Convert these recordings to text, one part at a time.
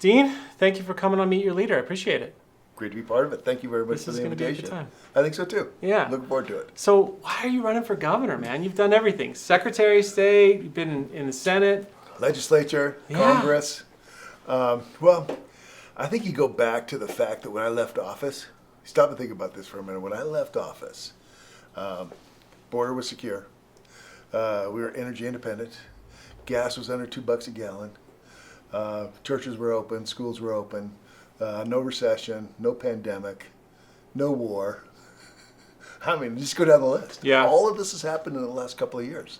Dean, thank you for coming on Meet Your Leader. I appreciate it. Great to be part of it. Thank you very much for the invitation. This is going to be a good time. I think so too. Yeah. Looking forward to it. So why are you running for governor, man? You've done everything. Secretary of State, you've been in the Senate. Legislature, Congress. Well, I think you go back to the fact that when I left office, stop and think about this for a minute. When I left office, border was secure. We were energy independent. Gas was under $2 a gallon. Churches were open. Schools were open. No recession. No pandemic. No war. I mean, just go down the list. Yeah. All of this has happened in the last couple of years.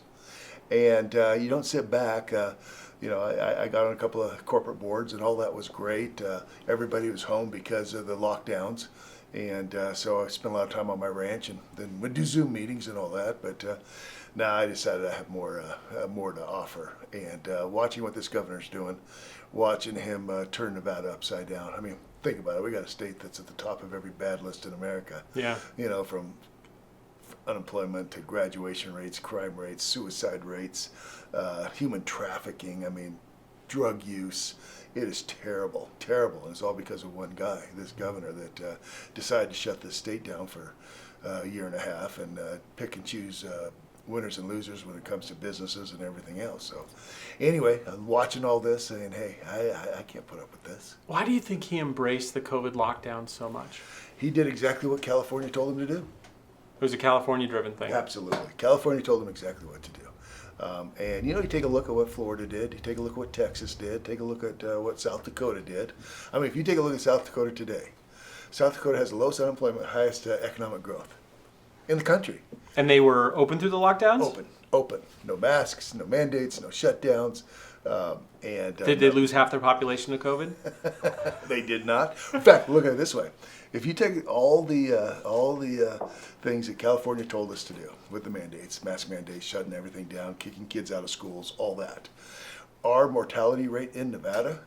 And you don't sit back. I got on a couple of corporate boards, and all that was great. Everybody was home because of the lockdowns. And so I spent a lot of time on my ranch, and then would do Zoom meetings and all that. But now I decided I have more to offer. And watching what this governor's doing, watching him turn Nevada upside down. I mean, think about it. We got a state that's at the top of every bad list in America. Yeah. You know, from unemployment to graduation rates, crime rates, suicide rates, human trafficking. I mean, drug use. It is terrible, terrible. And it's all because of one guy, this governor, that decided to shut this state down for a year and a half and pick and choose winners and losers when it comes to businesses and everything else. So anyway, I'm watching all this saying, hey, I can't put up with this. Why do you think he embraced the COVID lockdown so much? He did exactly what California told him to do. It was a California-driven thing. Absolutely. California told him exactly what to do. And, you take a look at what Florida did. You take a look at what Texas did. Take a look at what South Dakota did. I mean, if you take a look at South Dakota today, South Dakota has the lowest unemployment, highest economic growth in the country. And they were open through the lockdowns? Open. No masks, no mandates, no shutdowns. Did they lose half their population to COVID? They did not. In fact, look at it this way. If you take all the things that California told us to do with the mandates, mask mandates, shutting everything down, kicking kids out of schools, all that, our mortality rate in Nevada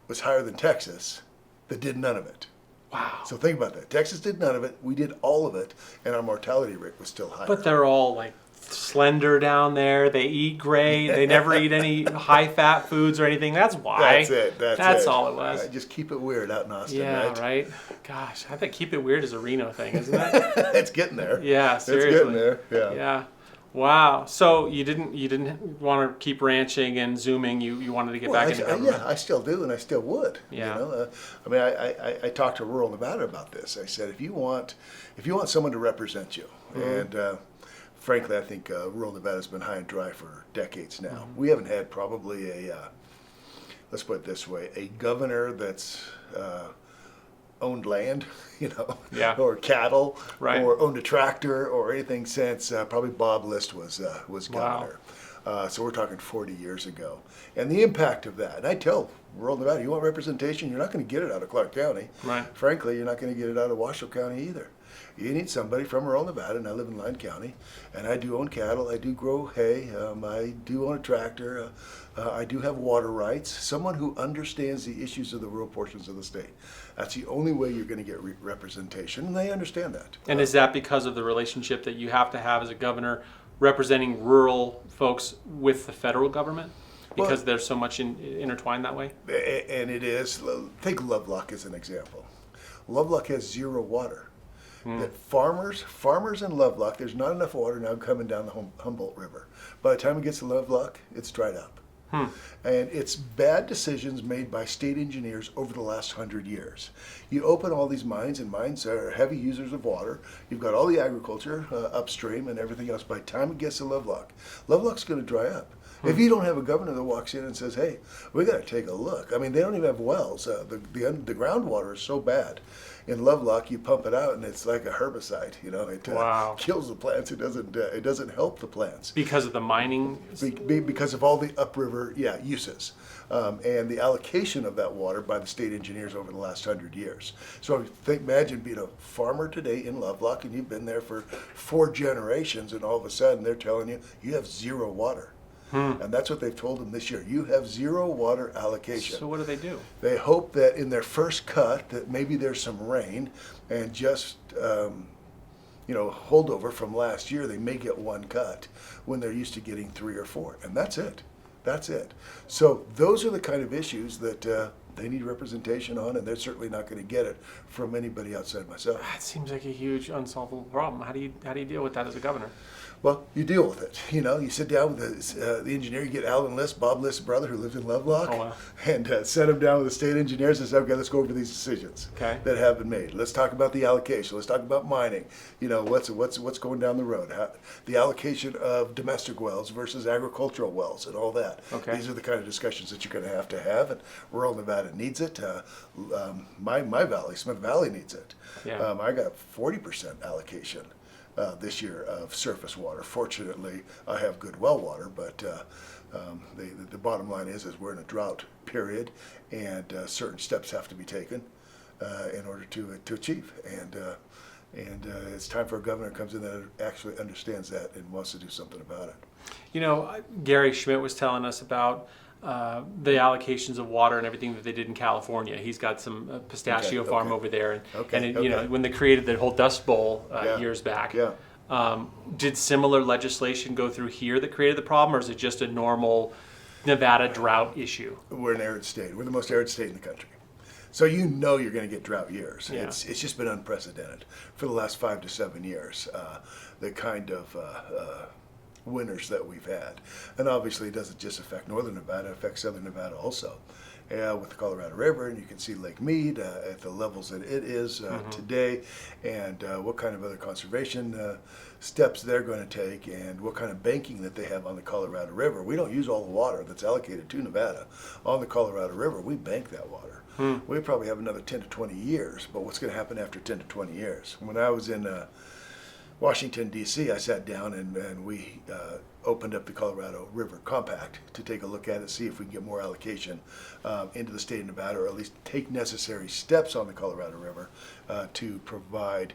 was higher than Texas that did none of it. Wow. So think about that. Texas did none of it. We did all of it, and our mortality rate was still higher. But they're all like slender down there. They eat great. They never eat any high-fat foods or anything. That's why. That's it. That's all it was. Right, just keep it weird out in Austin, yeah, right? Gosh, I bet keep it weird is a Reno thing, isn't it? It's getting there. Yeah, seriously. It's getting there. Yeah. Yeah. Wow. So you didn't want to keep ranching and zooming. You wanted to get back into government. Yeah, I still do, and I still would. Yeah. I mean, I talked to rural Nevada about this. I said, if you want someone to represent you, and frankly, I think rural Nevada's been high and dry for decades now. Mm-hmm. We haven't had probably let's put it this way, a governor that's owned land, yeah. or cattle, right. or owned a tractor or anything since probably Bob List was governor. Wow. So we're talking 40 years ago. And the impact of that, and I tell rural Nevada, you want representation, you're not going to get it out of Clark County. Right. Frankly, you're not going to get it out of Washoe County either. You need somebody from rural Nevada, and I live in Lyon County, and I do own cattle, I do grow hay, I do own a tractor, I do have water rights, someone who understands the issues of the rural portions of the state. That's the only way you're going to get representation, and they understand that. And is that because of the relationship that you have to have as a governor representing rural folks with the federal government? Because they're so much intertwined that way? And it is. Take Lovelock as an example. Lovelock has zero water. That farmers in Lovelock, there's not enough water now coming down the Humboldt River. By the time it gets to Lovelock, it's dried up. And it's bad decisions made by state engineers over the last 100 years. You open all these mines, and mines are heavy users of water. You've got all the agriculture upstream and everything else. By the time it gets to Lovelock, Lovelock's going to dry up. If you don't have a governor that walks in and says, hey, we got to take a look. I mean, they don't even have wells. The groundwater is so bad. In Lovelock, you pump it out, and it's like a herbicide. It kills the plants. It doesn't help the plants because of the mining. Because of all the upriver uses, and the allocation of that water by the state engineers over the last 100 years. So imagine being a farmer today in Lovelock, and you've been there for 4 generations, and all of a sudden they're telling you have zero water. And that's what they've told them this year. You have zero water allocation. So what do? They hope that in their first cut that maybe there's some rain, and just holdover from last year, they may get 1 cut when they're used to getting 3 or 4, and that's it. That's it. So those are the kind of issues that they need representation on, and they're certainly not going to get it from anybody outside myself. That seems like a huge unsolvable problem. How do you deal with that as a governor? Well, you deal with it. You know, you sit down with the engineer, you get Alan List, Bob List's brother, who lives in Lovelock, Oh, wow. and sit him down with the state engineers and say, okay, let's go over these decisions Okay. that have been made. Let's talk about the allocation. Let's talk about mining. You know, what's going down the road. The allocation of domestic wells versus agricultural wells and all that. Okay. These are the kind of discussions that you're going to have, and rural Nevada needs it. My valley, Smith Valley, needs it. Yeah. I got 40% allocation this year of surface water. Fortunately, I have good well water, but the bottom line is we're in a drought period, and certain steps have to be taken in order to achieve. And it's time for a governor who comes in that actually understands that and wants to do something about it. You know, Gary Schmidt was telling us about the allocations of water and everything that they did in California. He's got some pistachio Okay, farm okay. over there, Okay, and it, okay. you know, when they created the whole Dust Bowl Yeah, years back, yeah. did similar legislation go through here that created the problem, or is it just a normal Nevada drought issue? We're an arid state. We're the most arid state in the country. So you know you're going to get drought years. Yeah. It's just been unprecedented for the last 5 to 7 years. The kind of winters that we've had, and obviously it doesn't just affect northern Nevada; it affects southern Nevada also. With the Colorado River, and you can see Lake Mead at the levels that it is today, and what kind of other conservation steps they're going to take, and what kind of banking that they have on the Colorado River. We don't use all the water that's allocated to Nevada on the Colorado River. We bank that water. We probably have another 10 to 20 years, but what's going to happen after 10 to 20 years? When I was in Washington, D.C., I sat down and we opened up the Colorado River Compact to take a look at it, see if we can get more allocation into the state of Nevada, or at least take necessary steps on the Colorado River to provide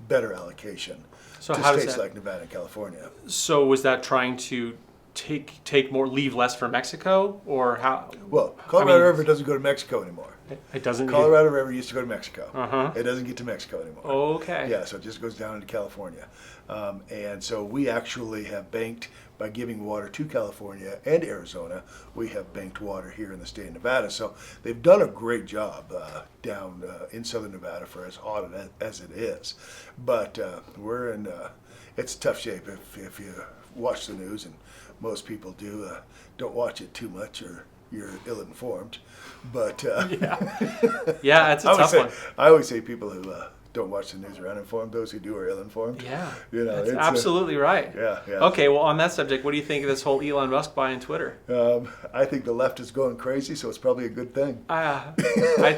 better allocation So to how does states that- like Nevada and California. So was that trying to take more, leave less for Mexico, or how? Well, Colorado mean- River doesn't go to Mexico anymore. It doesn't. Colorado River used to go to Mexico. Uh-huh. It doesn't get to Mexico anymore. Okay. Yeah, so it just goes down into California. And so we actually have banked, by giving water to California and Arizona, we have banked water here in the state of Nevada. So they've done a great job down in southern Nevada for as hot as it is. But we're in, it's tough shape if you watch the news, and most people do. Don't watch it too much, or you're ill-informed. But Yeah, it's a tough one. I always say people who don't watch the news are uninformed. Those who do are ill-informed. Yeah, You know, that's it's, absolutely right. Yeah, yeah. Okay, well, on that subject, what do you think of this whole Elon Musk buying Twitter? I think the left is going crazy, so it's probably a good thing. I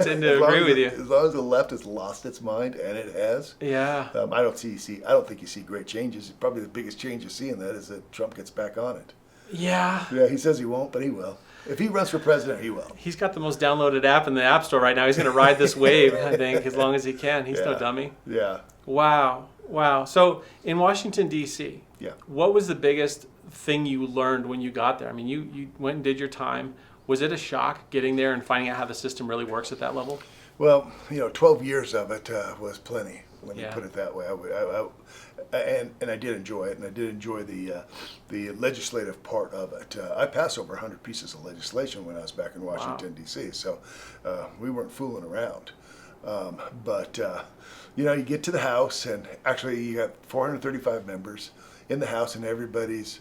tend to As long agree as with the- you. As long as the left has lost its mind, and it has, Yeah. I don't think you see great changes. Probably the biggest change you see in that is that Trump gets back on it. Yeah. Yeah, he says he won't, but he will. If he runs for president, he will. He's got the most downloaded app in the App Store right now. He's going to ride this wave, I think, as long as he can. He's no Yeah. dummy. Yeah, Wow. Wow. So in Washington, D.C., yeah. what was the biggest thing you learned when you got there? I mean, you went and did your time. Was it a shock getting there and finding out how the system really works at that level? Well, 12 years of it was plenty. Let me Yeah. put it that way. And I did enjoy it, and I did enjoy the legislative part of it. I passed over 100 pieces of legislation when I was back in Washington, D.C., so we weren't fooling around. But you get to the House, and actually you got 435 members in the House, and everybody's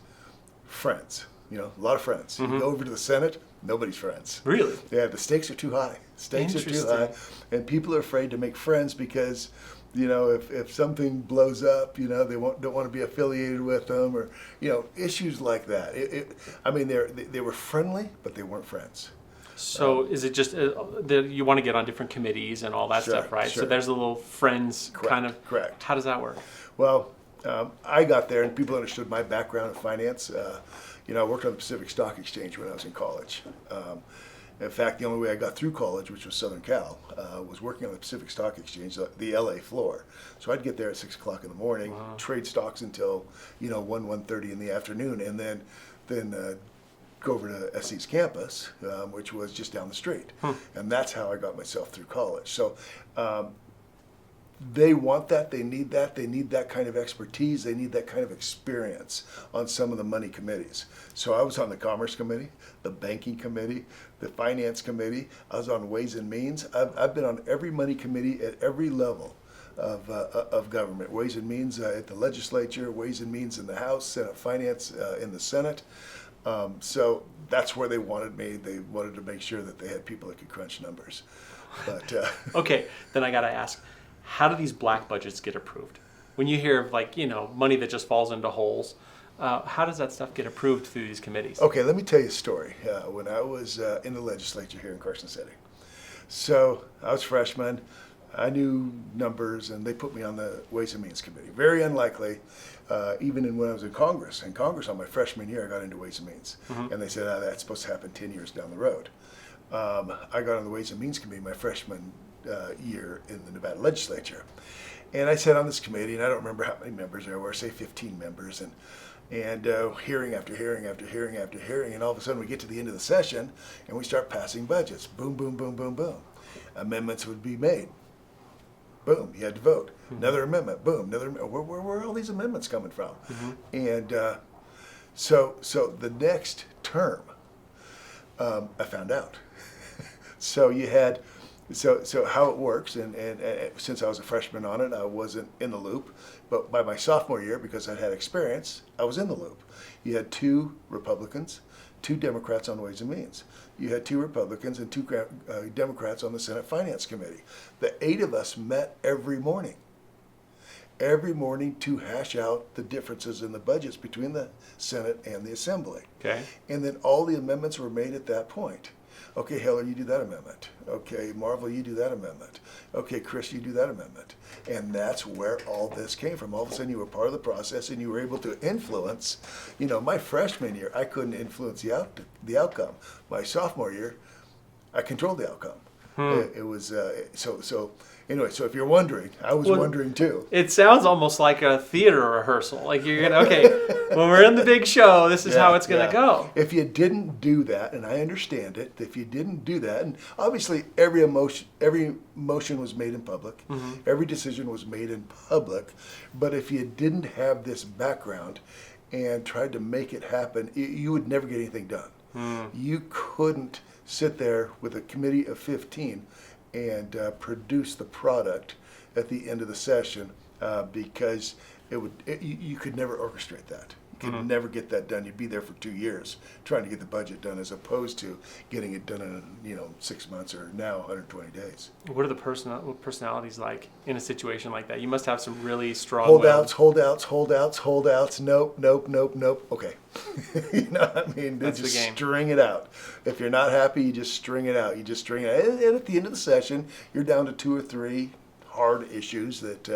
friends. A lot of friends. You go over to the Senate, nobody's friends. Really? Yeah, the stakes are too high. Stakes are too Interesting. high, and people are afraid to make friends because, if something blows up, they don't want to be affiliated with them, or issues like that. They were friendly, but they weren't friends. So is it just that you want to get on different committees and all that Sure, stuff, right? So sure. there's a little friends kind of. Correct. How does that work? Well, I got there, and people understood my background in finance. I worked on the Pacific Stock Exchange when I was in college. In fact, the only way I got through college, which was Southern Cal, was working on the Pacific Stock Exchange, the LA floor. So I'd get there at 6 o'clock in the morning, trade stocks until 1:30 in the afternoon, and then go over to SE's campus, which was just down the street. And that's how I got myself through college. So they want that. They need that. They need that kind of expertise. They need that kind of experience on some of the money committees. So I was on the Commerce Committee, the Banking Committee, the Finance Committee. I was on Ways and Means. I've been on every money committee at every level of government. Ways and Means at the Legislature, Ways and Means in the House, Senate Finance in the Senate. So that's where they wanted me. They wanted to make sure that they had people that could crunch numbers. But Okay, then I got to ask, how do these black budgets get approved? When you hear of money that just falls into holes, how does that stuff get approved through these committees? okay, let me tell you a story. When I was in the legislature here in Carson City, so I was a freshman. I knew numbers, and they put me on the Ways and Means Committee. Very unlikely, even when I was in Congress. In Congress, on my freshman year, I got into Ways and Means. And they said, that's supposed to happen 10 years down the road. I got on the Ways and Means Committee my freshman year in the Nevada Legislature. And I sat on this committee, and I don't remember how many members there were, say 15 members, and hearing after hearing after hearing after hearing, and all of a sudden we get to the end of the session, and we start passing budgets. Boom, boom, boom, boom, boom. Amendments would be made. Boom, you had to vote. Another amendment, boom, another amendment. Where are all these amendments coming from? And so the next term, I found out. So you had, so how it works, and since I was a freshman on it, I wasn't in the loop. But by my sophomore year, because I had experience, I was in the loop. You had 2 Republicans, 2 Democrats on Ways and Means. You had 2 Republicans and 2 Democrats on the Senate Finance Committee. The 8 of us met every morning to hash out the differences in the budgets between the Senate and the Assembly. Okay. And then all the amendments were made at that point. Okay, Heller, you do that amendment. Okay, Marvel, you do that amendment. Okay, Chris, you do that amendment. And that's where all this came from. All of a sudden, you were part of the process, and you were able to influence. My freshman year, I couldn't influence the outcome. My sophomore year, I controlled the outcome. It was so. Anyway, so if you're wondering, I was wondering too. It sounds almost like a theater rehearsal. Like you're gonna, when we're in the big show, this is how it's gonna go. If you didn't do that, and I understand it, if you didn't do that, and obviously every motion was made in public, every decision was made in public, but if you didn't have this background and tried to make it happen, you would never get anything done. You couldn't sit there with a committee of 15 and produce the product at the end of the session because you could never orchestrate that. You could never get that done. You'd be there for 2 years trying to get the budget done, as opposed to getting it done in 6 months or now 120 days. What are the personalities like in a situation like that? You must have some really strong holdouts. Nope. Okay. That's just the game. String it out. If you're not happy, you just string it out. And at the end of the session, you're down to 2 or 3 hard issues that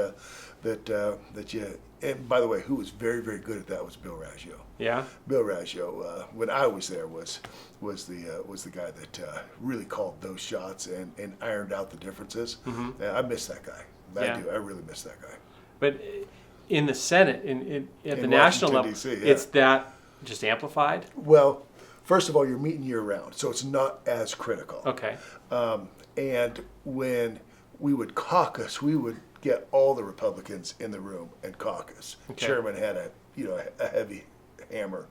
you. And by the way, who was very, very good at that was Bill Raggio. Yeah. Bill Raggio, when I was there, was the guy that really called those shots and ironed out the differences. I miss that guy. I do. I really miss that guy. But in the Senate, at the national level, DC, it's that just amplified. Well, first of all, you're meeting year round, so it's not as critical. Okay. And when we would caucus, we would get all the Republicans in the room and caucus. Okay. The chairman had a heavy hammer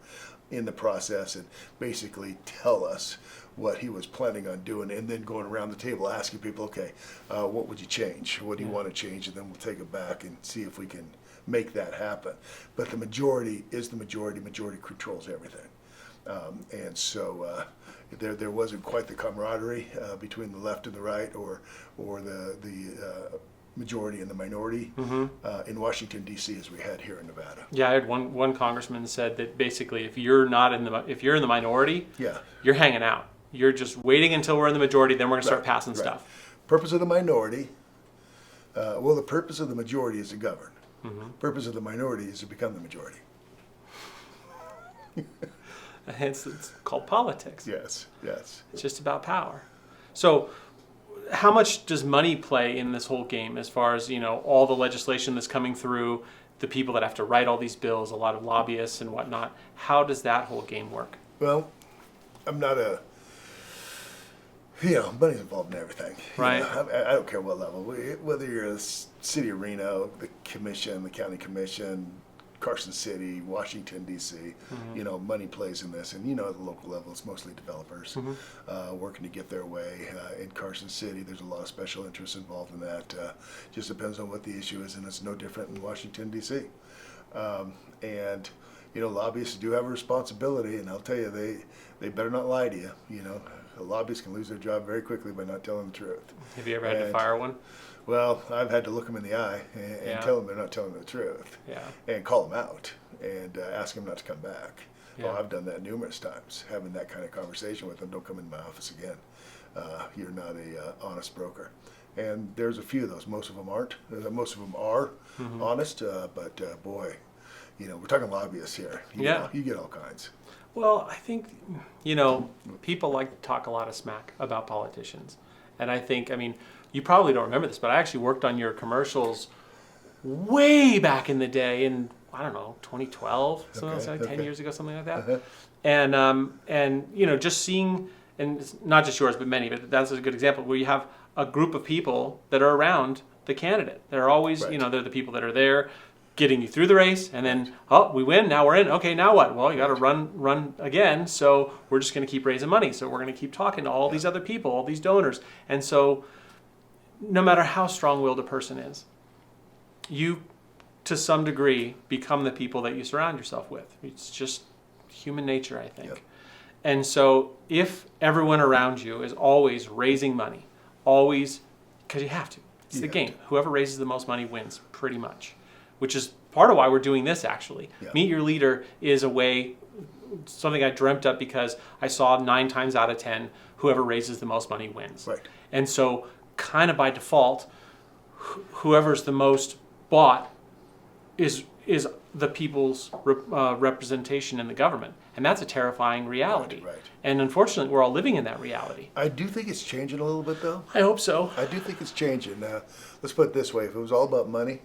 in the process and basically tell us what he was planning on doing, and then going around the table asking people, okay, what would you change? What do you want to change? And then we'll take it back and see if we can make that happen. But the majority is the majority. Majority controls everything. And so there wasn't quite the camaraderie between the left and the right, or the majority and the minority in Washington D.C. as we had here in Nevada. Yeah, I heard one congressman said that basically if you're in the minority, you're hanging out. You're just waiting until we're in the majority, then we're going to start passing stuff. Purpose of the minority. The purpose of the majority is to govern. Purpose of the minority is to become the majority. Hence, it's called politics. Yes. It's just about power. So, how much does money play in this whole game, as far as all the legislation that's coming through, the people that have to write all these bills, a lot of lobbyists and whatnot? How does that whole game work? Well, I'm not Money's involved in everything. Right. I don't care what level. Whether you're the city of Reno, the commission, the county commission, Carson City, Washington, D.C., money plays in this. And at the local level, it's mostly developers working to get their way. In Carson City, there's a lot of special interests involved in that. Just depends on what the issue is, and it's no different in Washington, D.C. And lobbyists do have a responsibility, and I'll tell you, they better not lie to you. Lobbyists can lose their job very quickly by not telling the truth. Have you ever had to fire one? Well, I've had to look them in the eye and tell them they're not telling the truth. Yeah. And call them out and ask them not to come back. Yeah. Well, I've done that numerous times, having that kind of conversation with them. Don't come in my office again. You're not a honest broker. And there's a few of those. Most of them aren't. Most of them are honest, but boy, we're talking lobbyists here. You get all kinds. Well, I think, people like to talk a lot of smack about politicians. And I think, you probably don't remember this, but I actually worked on your commercials way back in the day in, 2012, something like 10 years ago, something like that. And just seeing, and it's not just yours, but many, but that's a good example where you have a group of people that are around the candidate. They're always, they're the people that are there getting you through the race, and then, we win, now we're in. Okay, now what? Well, you got to run again, so we're just going to keep raising money. So we're going to keep talking to all these other people, all these donors. And so no matter how strong-willed a person is, you, to some degree, become the people that you surround yourself with. It's just human nature, I think. Yep. And so if everyone around you is always raising money, always, because you have to. It's the game. Whoever raises the most money wins, pretty much. Which is part of why we're doing this, actually. Yeah. Meet Your Leader is a way, something I dreamt up because I saw 9 times out of 10, whoever raises the most money wins. Right. And so kind of by default, whoever's the most bought is the people's representation in the government. And that's a terrifying reality. Right. And unfortunately, we're all living in that reality. I do think it's changing a little bit, though. I hope so. I do think it's changing. Let's put it this way. If it was all about money,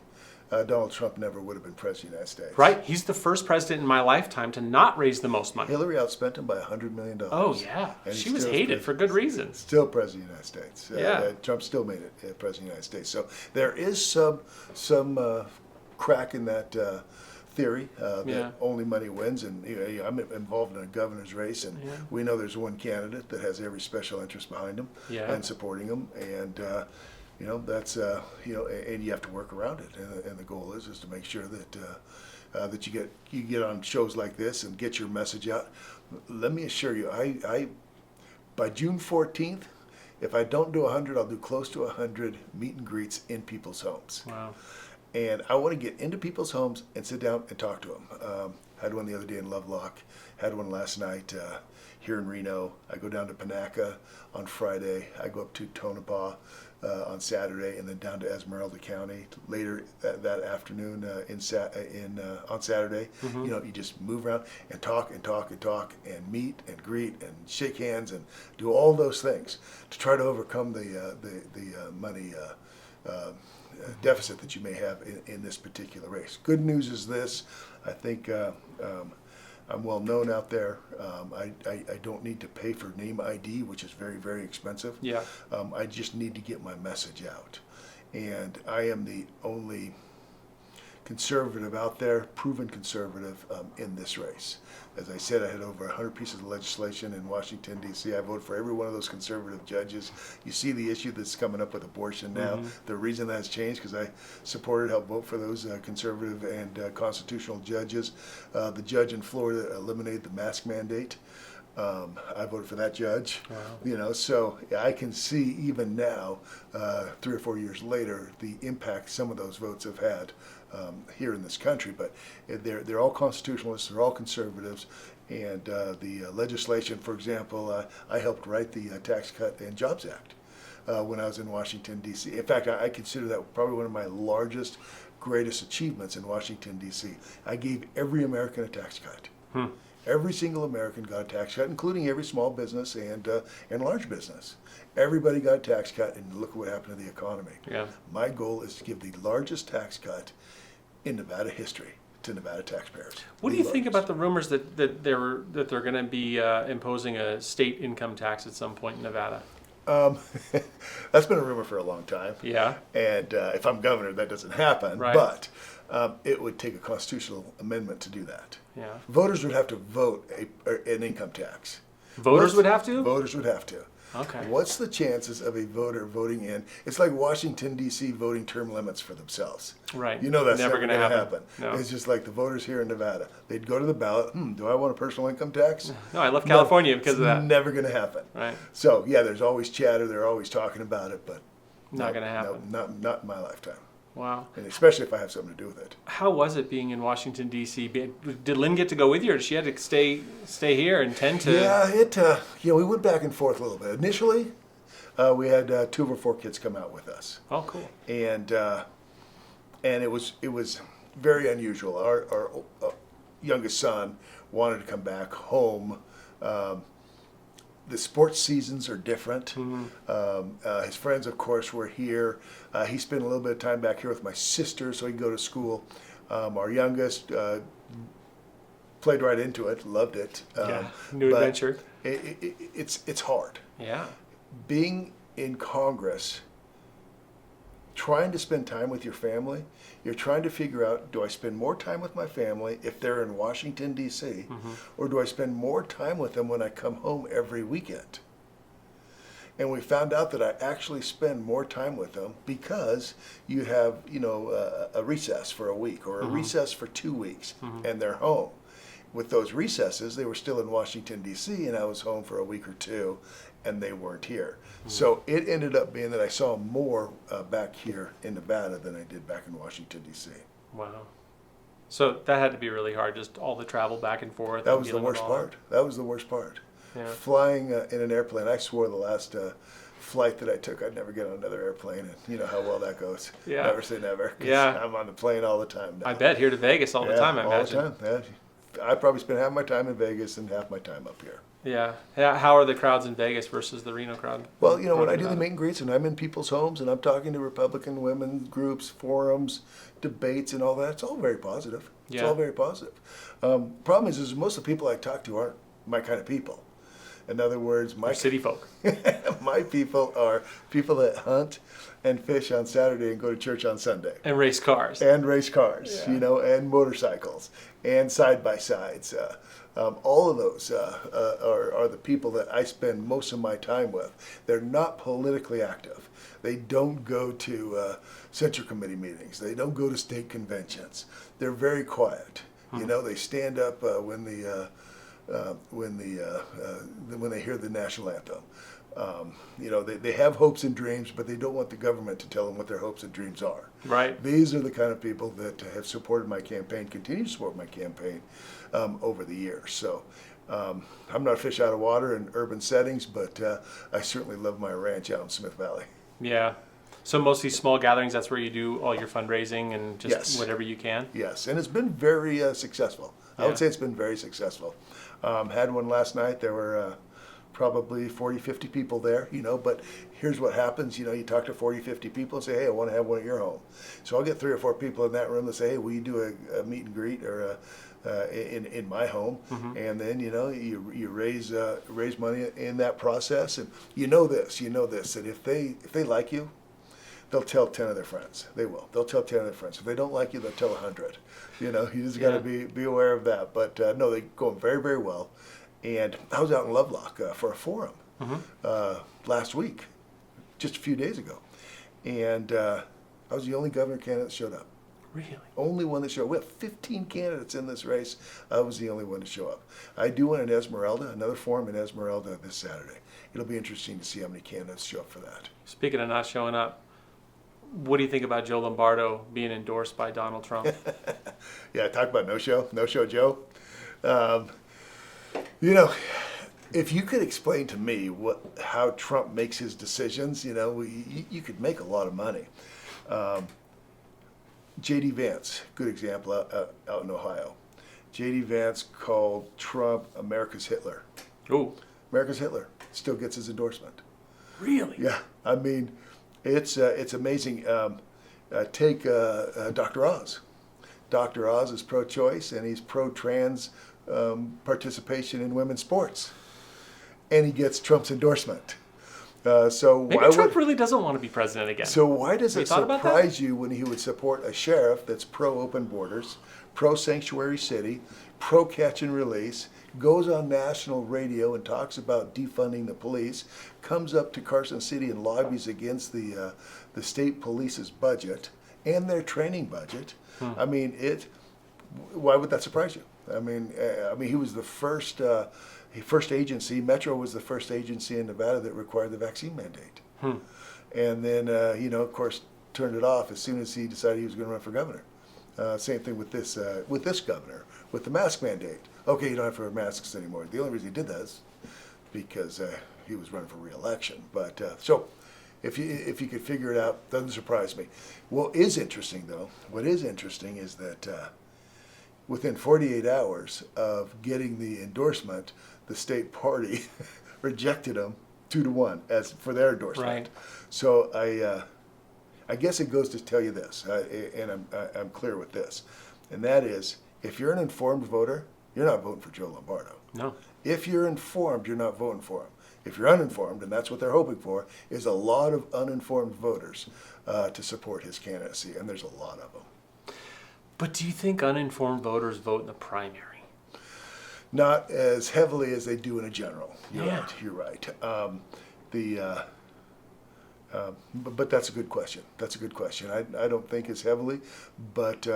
Donald Trump never would have been president of the United States. Right. He's the first president in my lifetime to not raise the most money. Hillary outspent him by $100 million. Oh, yeah. And she was hated for good reason. Still president of the United States. Yeah. Trump still made it president of the United States. So there is some crack in that theory that only money wins. And I'm involved in a governor's race, and we know there's one candidate that has every special interest behind him and supporting him. And that's and you have to work around it. And the goal is to make sure that that you get on shows like this and get your message out. Let me assure you, I by June 14th, if I don't do 100, I'll do close to 100 meet and greets in people's homes. Wow. And I want to get into people's homes and sit down and talk to them. Had one the other day in Lovelock. Had one last night here in Reno. I go down to Panaca on Friday. I go up to Tonopah on Saturday, and then down to Esmeralda County later that afternoon on Saturday. You just move around and talk and talk and talk and meet and greet and shake hands and do all those things to try to overcome the money deficit that you may have in this particular race. Good news is this: I think I'm well known out there. I don't need to pay for name ID, which is very, very expensive. Yeah. I just need to get my message out. And I am the only conservative out there, proven conservative in this race. As I said, I had over 100 pieces of legislation in Washington, D.C. I voted for every one of those conservative judges. You see the issue that's coming up with abortion now. The reason that's changed because I helped vote for those conservative and constitutional judges. The judge in Florida that eliminated the mask mandate. I voted for that judge. Wow. So I can see even now, 3 or 4 years later, the impact some of those votes have had here in this country. But they're all constitutionalists, they're all conservatives, and the legislation, for example, I helped write the Tax Cut and Jobs Act when I was in Washington, D.C. In fact, I consider that probably one of my largest, greatest achievements in Washington, D.C. I gave every American a tax cut. Every single American got a tax cut, including every small business and large business. Everybody got a tax cut, and look what happened to the economy. Yeah. My goal is to give the largest tax cut in Nevada history to Nevada taxpayers. What do you think about the rumors that they're going to be imposing a state income tax at some point in Nevada? That's been a rumor for a long time. Yeah. And if I'm governor, that doesn't happen. Right. But it would take a constitutional amendment to do that. Yeah. Voters would have to vote an income tax. Voters would have to? Voters would have to. Okay. What's the chances of a voter voting in? It's like Washington, D.C. voting term limits for themselves. Right. You know that's Never never gonna going to happen. happen. No. It's just like the voters here in Nevada. They'd go to the ballot, do I want a personal income tax? No, I left California because of that. Never going to happen. Right. So, yeah, there's always chatter. They're always talking about it, but Not going to happen. No, not in my lifetime. Wow. And especially if I have something to do with it. How was it being in Washington, D.C.? Did Lynn get to go with you, or did she have to stay here and tend to? Yeah, we went back and forth a little bit. Initially, we had 2 of our 4 kids come out with us. Oh, cool. And it was very unusual. Our youngest son wanted to come back home. The sports seasons are different. His friends, of course, were here. He spent a little bit of time back here with my sister so he could go to school. Our youngest played right into it, loved it. New but adventure. It's hard. Yeah. Being in Congress, trying to spend time with your family, you're trying to figure out, do I spend more time with my family if they're in Washington, D.C., or do I spend more time with them when I come home every weekend? And we found out that I actually spend more time with them because you have, a recess for a week or a recess for 2 weeks, and they're home. With those recesses, they were still in Washington, D.C., and I was home for a week or 2, and they weren't here. So it ended up being that I saw more back here in Nevada than I did back in Washington, D.C. Wow. So that had to be really hard, just all the travel back and forth. That and was the dealing with worst all part. That was the worst part. Yeah. Flying in an airplane, I swore the last flight that I took I'd never get on another airplane, and you know how well that goes. Yeah. Never say never. 'Cause Yeah. I'm on the plane all the time now. I bet here to Vegas all the time, I imagine. All the time. Yeah. I probably spend half my time in Vegas and half my time up here. Yeah. How are the crowds in Vegas versus the Reno crowd? Well, when I do the meet and greets and I'm in people's homes and I'm talking to Republican women groups, forums, debates and all that, it's all very positive. It's all very positive. Problem is most of the people I talk to aren't my kind of people. In other words, my City folk. my people are people that hunt and fish on Saturday and go to church on Sunday. And race cars. And race cars, and motorcycles and side-by-sides. All of those are the people that I spend most of my time with. They're not politically active. They don't go to Central Committee meetings. They don't go to state conventions. They're very quiet. They stand up when they hear the national anthem. They have hopes and dreams, but they don't want the government to tell them what their hopes and dreams are. Right. These are the kind of people that have supported my campaign, continue to support my campaign over the years. So I'm not a fish out of water in urban settings, but I certainly love my ranch out in Smith Valley. Yeah. So mostly small gatherings, that's where you do all your fundraising and just whatever you can? Yes, and it's been very successful. I would say it's been very successful. Had one last night. There were probably 40, 50 people there, but here's what happens. You talk to 40, 50 people and say, hey, I want to have one at your home. So I'll get 3 or 4 people in that room that say, hey, will you do a meet and greet or in my home? And then, you raise money in that process. And you know this, that if they like you, they'll tell 10 of their friends. They will. They'll tell 10 of their friends. If they don't like you, they'll tell 100. You just got to be aware of that. But no, they go very, very well. And I was out in Lovelock for a forum last week, just a few days ago. And I was the only governor candidate that showed up. Really? Only one that showed up. We have 15 candidates in this race. I was the only one to show up. I do one in Esmeralda, another forum in Esmeralda this Saturday. It'll be interesting to see how many candidates show up for that. Speaking of not showing up, what do you think about Joe Lombardo being endorsed by Donald Trump? Yeah, talk about no-show Joe. If you could explain to me how Trump makes his decisions, you could make a lot of money. J.D. Vance, good example out in Ohio. J.D. Vance called Trump America's Hitler. Oh. America's Hitler. Still gets his endorsement. Really? Yeah, I mean, it's amazing. Take Dr. Oz. Dr. Oz is pro-choice and he's pro-trans participation in women's sports, and he gets Trump's endorsement. So Maybe why Trump would, really doesn't want to be president again. so why does Have you it thought about that? surprise you when he would support a sheriff that's pro-open borders, pro-sanctuary city, pro-catch and release, goes on national radio and talks about defunding the police, comes up to Carson City and lobbies against the state police's budget and their training budget? I mean, why would that surprise you? I mean, he was the first agency. Metro was the first agency in Nevada that required the vaccine mandate, and then of course, turned it off as soon as he decided he was going to run for governor. Same thing with this governor with the mask mandate. Okay, you don't have to wear masks anymore. The only reason he did that is because he was running for re-election. But so, if you could figure it out, doesn't surprise me. What is interesting is that within 48 hours of getting the endorsement, the state party rejected him 2-1 as for their endorsement. Right. So I guess it goes to tell you this, and I'm clear with this, and that is, if you're an informed voter, you're not voting for Joe Lombardo. No. If you're informed, you're not voting for him. If you're uninformed, and that's what they're hoping for, is a lot of uninformed voters to support his candidacy, and there's a lot of them. But do you think uninformed voters vote in the primary? Not as heavily as they do in a general. You're Yeah. right. You're right. But that's a good question. I don't think as heavily, but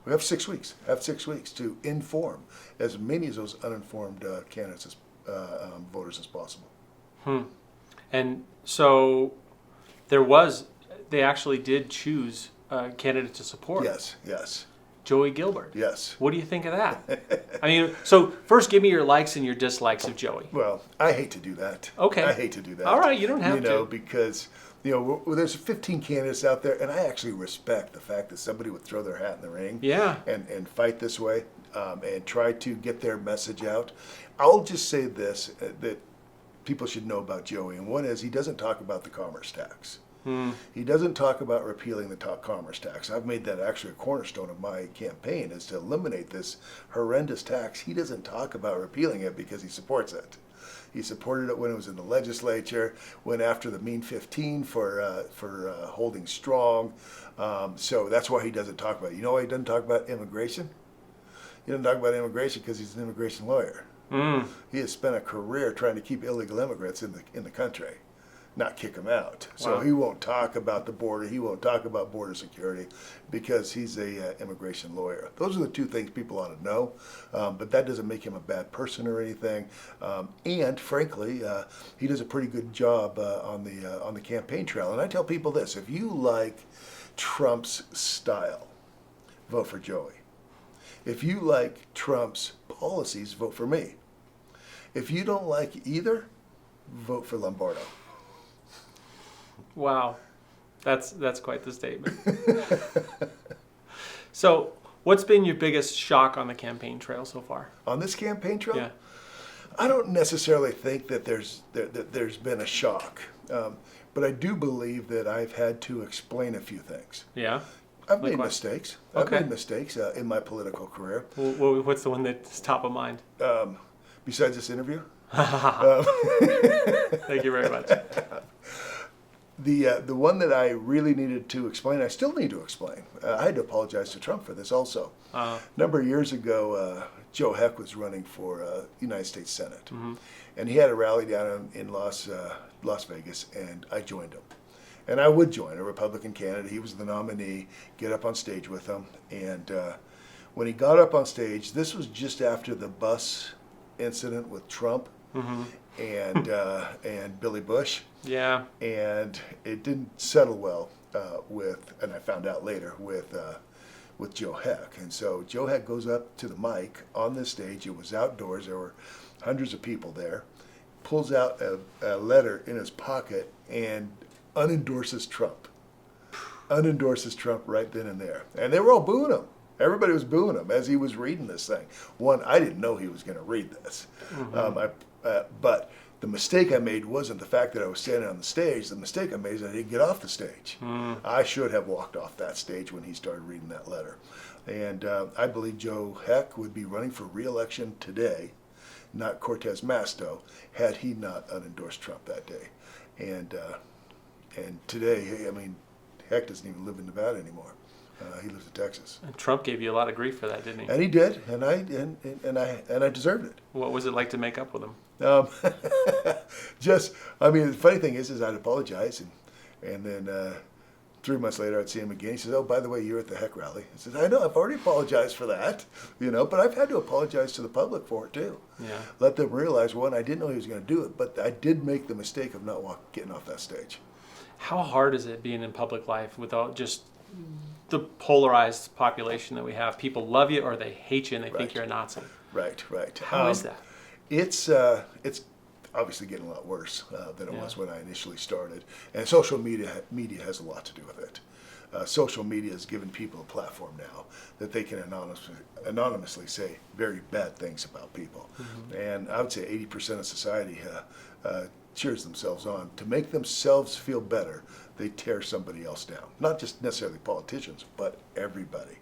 we have 6 weeks. Have 6 weeks to inform as many of those uninformed candidates as voters as possible. And so they actually did choose a candidate to support. Yes. Joey Gilbert. Yes. What do you think of that? I mean, so first give me your likes and your dislikes of Joey. Well, I hate to do that. Okay. I hate to do that. All right, you don't have to. Because there's 15 candidates out there, and I actually respect the fact that somebody would throw their hat in the ring. Yeah. And fight this way, and try to get their message out. I'll just say this that people should know about Joey, and one is he doesn't talk about the commerce tax. He doesn't talk about repealing the commerce tax. I've made that actually a cornerstone of my campaign, is to eliminate this horrendous tax. He doesn't talk about repealing it because he supports it. He supported it when it was in the legislature, went after the Mean 15 for holding strong. So that's why he doesn't talk about it. You know why he doesn't talk about immigration? He doesn't talk about immigration because he's an immigration lawyer. He has spent a career trying to keep illegal immigrants in the country, not kick them out. So Wow. he won't talk about the border. He won't talk about border security because he's a immigration lawyer. Those are the two things people ought to know. But that doesn't make him a bad person or anything. And frankly, he does a pretty good job on the campaign trail. And I tell people this: if you like Trump's style, vote for Joey. If you like Trump's policies, vote for me. If you don't like either, vote for Lombardo. Wow. That's quite the statement. So, what's been your biggest shock on the campaign trail so far? On this campaign trail, Yeah. I don't necessarily think that there's been a shock, but I do believe that I've had to explain a few things. Yeah. I've Like made what? mistakes. Okay. I've made mistakes in my political career. What's the one that's top of mind? Besides this interview, Thank you very much. the one that I really needed to explain, I still need to explain. I had to apologize to Trump for this also. A number of years ago, Joe Heck was running for United States Senate, and he had a rally down in Las Vegas, and I joined him. And I would join a Republican candidate. He was the nominee. Get up on stage with him, and when he got up on stage, this was just after the bus incident with Trump and Billy Bush. Yeah. And it didn't settle well and I found out later, with Joe Heck. And so Joe Heck goes up to the mic on this stage. It was outdoors. There were hundreds of people there. Pulls out a letter in his pocket and unendorses Trump. Unendorses Trump right then and there. And they were all booing him. Everybody was booing him as he was reading this thing. One, I didn't know he was going to read this. But the mistake I made wasn't the fact that I was standing on the stage. The mistake I made is I didn't get off the stage. I should have walked off that stage when he started reading that letter. And I believe Joe Heck would be running for re-election today, not Cortez Masto, had he not unendorsed Trump that day. and today, I mean, heck doesn't even live in Nevada anymore. He lives in Texas. And Trump gave you a lot of grief for that, didn't he? And he did, and I deserved it. What was it like to make up with him? I mean, the funny thing is I'd apologize, and then 3 months later I'd see him again. He says, "Oh, by the way, you were at the Heck rally." I said, "I know, I've already apologized for that, but I've had to apologize to the public for it too. Yeah. Let them realize, one, I didn't know he was going to do it, but I did make the mistake of not getting off that stage." How hard is it being in public life without just the polarized population that we have? People love you or they hate you and they think you're a Nazi. Right. How is that? It's obviously getting a lot worse than it was when I initially started, and social media has a lot to do with it. Social media has given people a platform now that they can anonymously say very bad things about people, and I would say 80% of society cheers themselves on. To make themselves feel better, they tear somebody else down. Not just necessarily politicians, but everybody.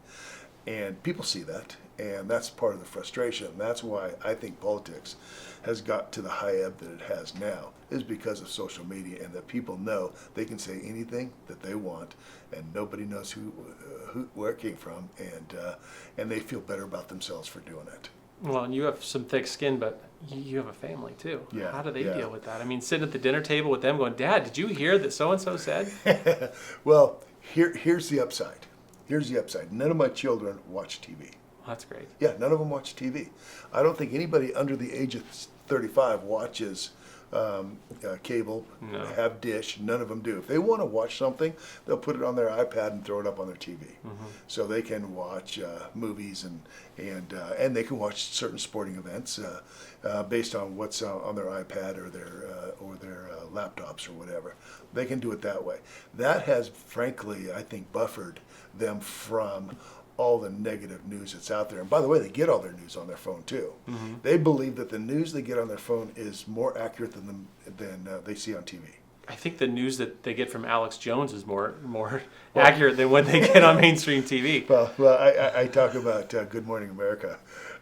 And people see that, and that's part of the frustration. That's why I think politics has got to the high ebb that it has now, is because of social media, and that people know they can say anything that they want, and nobody knows where it came from, and they feel better about themselves for doing it. Well, and you have some thick skin, but you have a family too. Yeah, How do they deal with that? I mean, sitting at the dinner table with them going, "Dad, did you hear that so-and-so said?" Well, here's the upside. Here's the upside. None of my children watch TV. That's great. Yeah, none of them watch TV. I don't think anybody under the age of 35 watches cable, No. have dish. None of them do. If they want to watch something, they'll put it on their iPad and throw it up on their TV, so they can watch movies and they can watch certain sporting events based on what's on their iPad or their laptops or whatever. They can do it that way. That has, frankly, I think, buffered them from all the negative news that's out there. And by the way, they get all their news on their phone too. They believe that the news they get on their phone is more accurate than they see on TV. I think the news that they get from Alex Jones is more accurate than what they get on mainstream TV. Well, I talk about Good Morning America.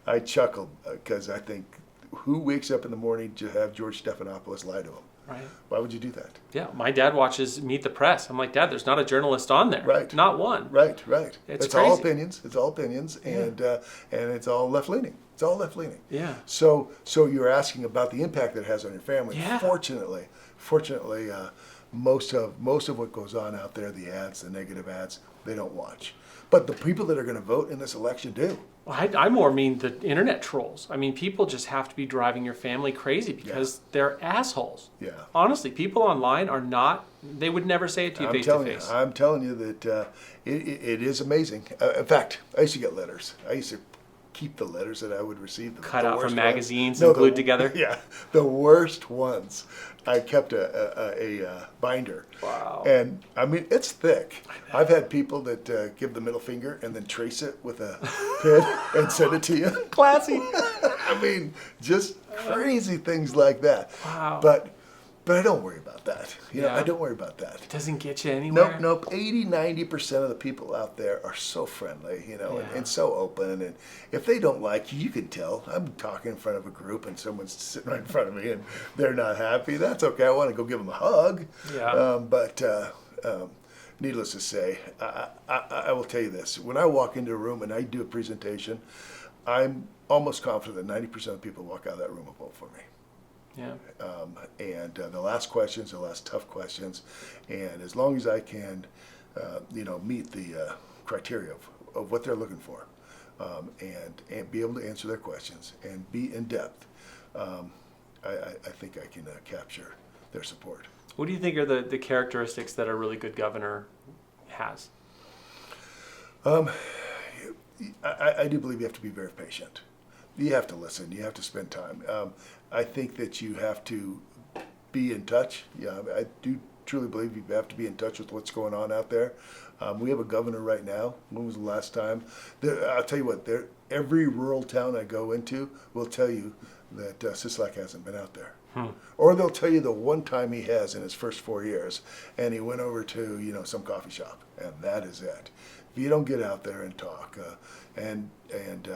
I chuckle because I think, who wakes up in the morning to have George Stephanopoulos lie to him? Right. Why would you do that? Yeah, my dad watches Meet the Press. I'm like, "Dad, there's not a journalist on there. Right. Not one." Right. It's all crazy. opinions. It's all opinions, and it's all left leaning. It's all left leaning. Yeah. So you're asking about the impact that it has on your family. Yeah. Fortunately, most of what goes on out there, the ads, the negative ads, they don't watch. But the people that are going to vote in this election do. Well, I more mean the internet trolls. I mean, people just have to be driving your family crazy because they're assholes. Yeah. Honestly, people online are not, they would never say it to you face to face. I'm telling you that it is amazing. In fact, I used to get letters. I used to keep the letters that I would receive. Cut out from worst magazines ones. and glued together? Yeah, the worst ones. I kept a binder. Wow. And I mean, it's thick. I've had people that give the middle finger and then trace it with a pen and send it to you. Classy. I mean, just crazy things like that. Wow. But I don't worry about that. Yeah. I don't worry about that. It doesn't get you anywhere. Nope. 80-90% of the people out there are so friendly, and so open. And if they don't like you, you can tell. I'm talking in front of a group and someone's sitting right in front of me and they're not happy. That's okay. I want to go give them a hug. Yeah. But needless to say, I will tell you this. When I walk into a room and I do a presentation, I'm almost confident that 90% of people walk out of that room will vote for me. Yeah. And they'll ask questions, they'll ask tough questions, and as long as I can, meet the criteria of what they're looking for, and be able to answer their questions and be in depth, I think I can capture their support. What do you think are the characteristics that a really good governor has? I do believe you have to be very patient. You have to listen. You have to spend time. I think that you have to be in touch. Yeah, I do truly believe you have to be in touch with what's going on out there. We have a governor right now. When was the last time? I'll tell you what. Every rural town I go into will tell you that Sisolak hasn't been out there. Or they'll tell you the one time he has in his first 4 years, and he went over to some coffee shop, and that is it. If you don't get out there and talk and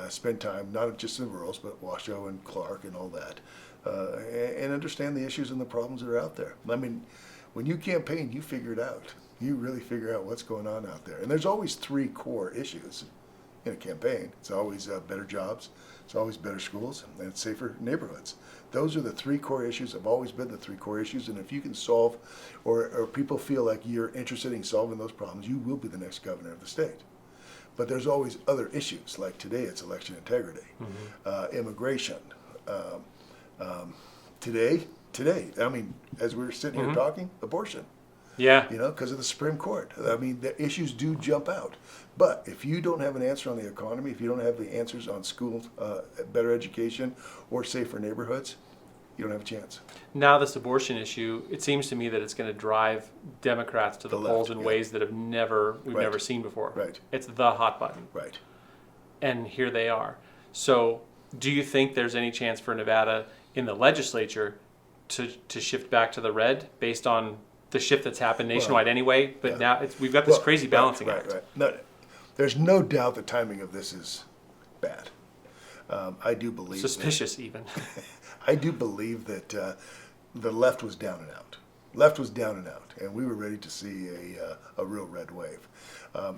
spend time, not just in the rurals, but Washoe and Clark and all that, and understand the issues and the problems that are out there. I mean, When you campaign, you figure it out. You really figure out what's going on out there. And there's always three core issues in a campaign. It's always better jobs, it's always better schools, and it's safer neighborhoods. Those are the three core issues, have always been the three core issues, and if you can solve, or people feel like you're interested in solving those problems, you will be the next governor of the state. But there's always other issues, like today it's election integrity, immigration. Today, I mean, as we're sitting here talking, abortion. Yeah. You know, because of the Supreme Court. I mean, the issues do jump out. But if you don't have an answer on the economy, if you don't have the answers on schools, better education, or safer neighborhoods, you don't have a chance. Now this abortion issue, it seems to me that it's going to drive Democrats to the polls left, in ways that we've never seen before. Right. It's the hot button. Right. And here they are. So do you think there's any chance for Nevada in the legislature to shift back to the red based on the shift that's happened nationwide anyway? But now we've got this crazy balancing act. Right. No, there's no doubt the timing of this is bad. I do believe suspicious even. I do believe that the left was down and out. Left was down and out, and we were ready to see a real red wave.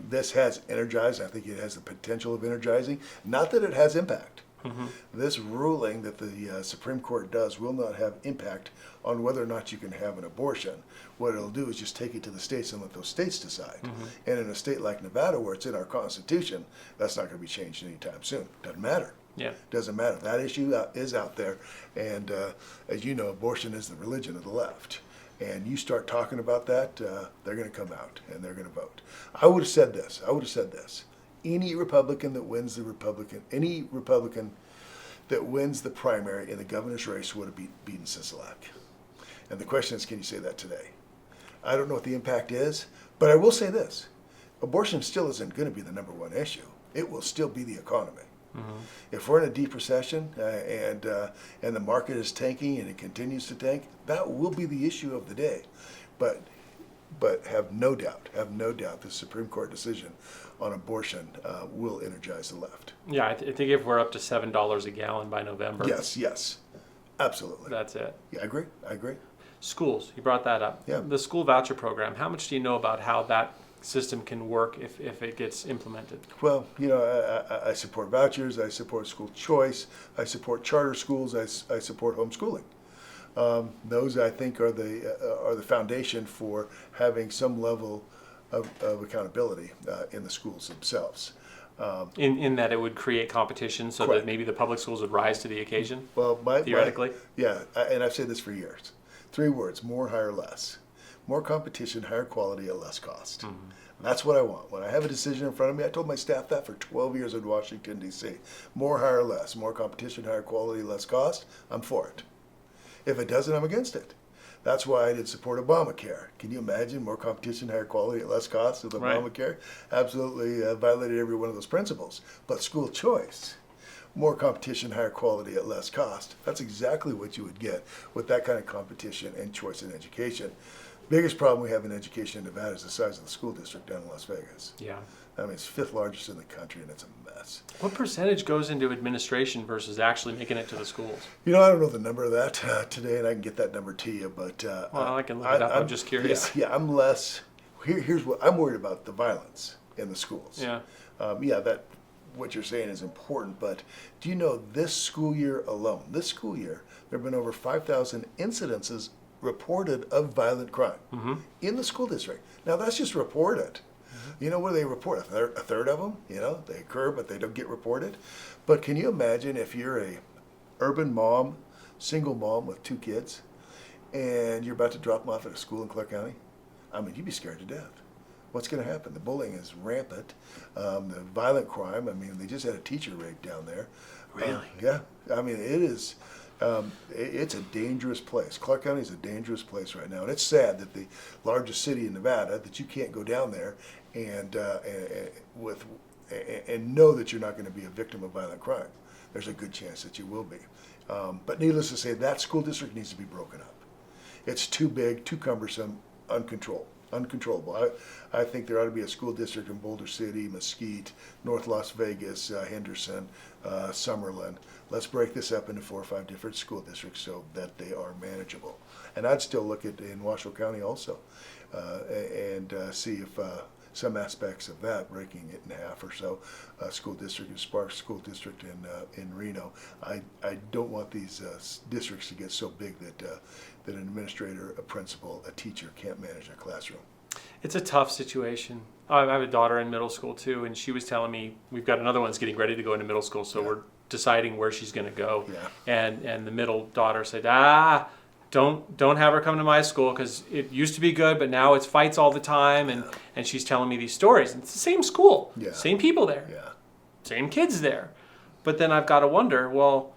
This has energized. I think it has the potential of energizing. Not that it has impact. This ruling that the Supreme Court does will not have impact on whether or not you can have an abortion. What it'll do is just take it to the states and let those states decide. And in a state like Nevada, where it's in our Constitution, that's not going to be changed anytime soon. Doesn't matter. Yeah. Doesn't matter. That issue is out there. And as you know, abortion is the religion of the left. And you start talking about that, they're going to come out and they're going to vote. I would have said this. Any Republican that wins the primary in the governor's race would have beaten Sisolak. And the question is, can you say that today? I don't know what the impact is, but I will say this. Abortion still isn't going to be the number one issue. It will still be the economy. If we're in a deep recession and the market is tanking and it continues to tank, that will be the issue of the day. But have no doubt, the Supreme Court decision on abortion will energize the left. Yeah, I think if we're up to $7 a gallon by November. Yes, absolutely. That's it. Yeah, I agree. Schools, you brought that up. Yeah. The school voucher program, how much do you know about how that system can work if it gets implemented? Well, you know, I support vouchers, I support school choice, I support charter schools, I support homeschooling. Those I think are the foundation for having some level of accountability in the schools themselves. In that it would create competition so Correct. that maybe the public schools would rise to the occasion? Well, theoretically? And I've said this for years. 3 words: more, higher, less. More competition, higher quality at less cost. That's what I want. When I have a decision in front of me, I told my staff that for 12 years in Washington, D.C. More, higher, less. More competition, higher quality, less cost. I'm for it. If it doesn't, I'm against it. That's why I did support Obamacare. Can you imagine more competition, higher quality at less cost with Obamacare? Absolutely violated every one of those principles. But school choice, more competition, higher quality at less cost. That's exactly what you would get with that kind of competition and choice in education. Biggest problem we have in education in Nevada is the size of the school district down in Las Vegas. Yeah. I mean, it's 5th largest in the country, and it's a mess. What percentage goes into administration versus actually making it to the schools? You know, I don't know the number of that today, and I can get that number to you, but... well, I can look it up. I'm just curious. Yeah, I'm less... Here's what... I'm worried about the violence in the schools. Yeah. That what you're saying is important, but do you know this school year alone, there have been over 5,000 incidences reported of violent crime in the school district. Now, that's just reported. You know, what do they report? A third of them, you know, they occur, but they don't get reported. But can you imagine if you're a urban mom, single mom with 2 kids, and you're about to drop them off at a school in Clark County? I mean, you'd be scared to death. What's going to happen? The bullying is rampant. The violent crime, I mean, they just had a teacher raped down there. Really? Yeah. I mean, it is... it's a dangerous place. Clark County is a dangerous place right now, and it's sad that the largest city in Nevada, that you can't go down there and know that you're not going to be a victim of violent crime. There's a good chance that you will be. But needless to say, that school district needs to be broken up. It's too big, too cumbersome, uncontrolled. uncontrollable. I think there ought to be a school district in Boulder City, Mesquite, North Las Vegas, Henderson, Summerlin. Let's break this up into 4 or 5 different school districts so that they are manageable. And I'd still look at in Washoe County also, and see if some aspects of that, breaking it in half or so, school district in Sparks, school district in Reno. I don't want these districts to get so big that an administrator, a principal, a teacher can't manage a classroom. It's a tough situation. I have a daughter in middle school too, and she was telling me we've got another one's getting ready to go into middle school, so we're deciding where she's going to go. Yeah. And the middle daughter said, don't have her come to my school because it used to be good, but now it's fights all the time. And she's telling me these stories. And it's the same school, same people there, same kids there. But then I've got to wonder, well,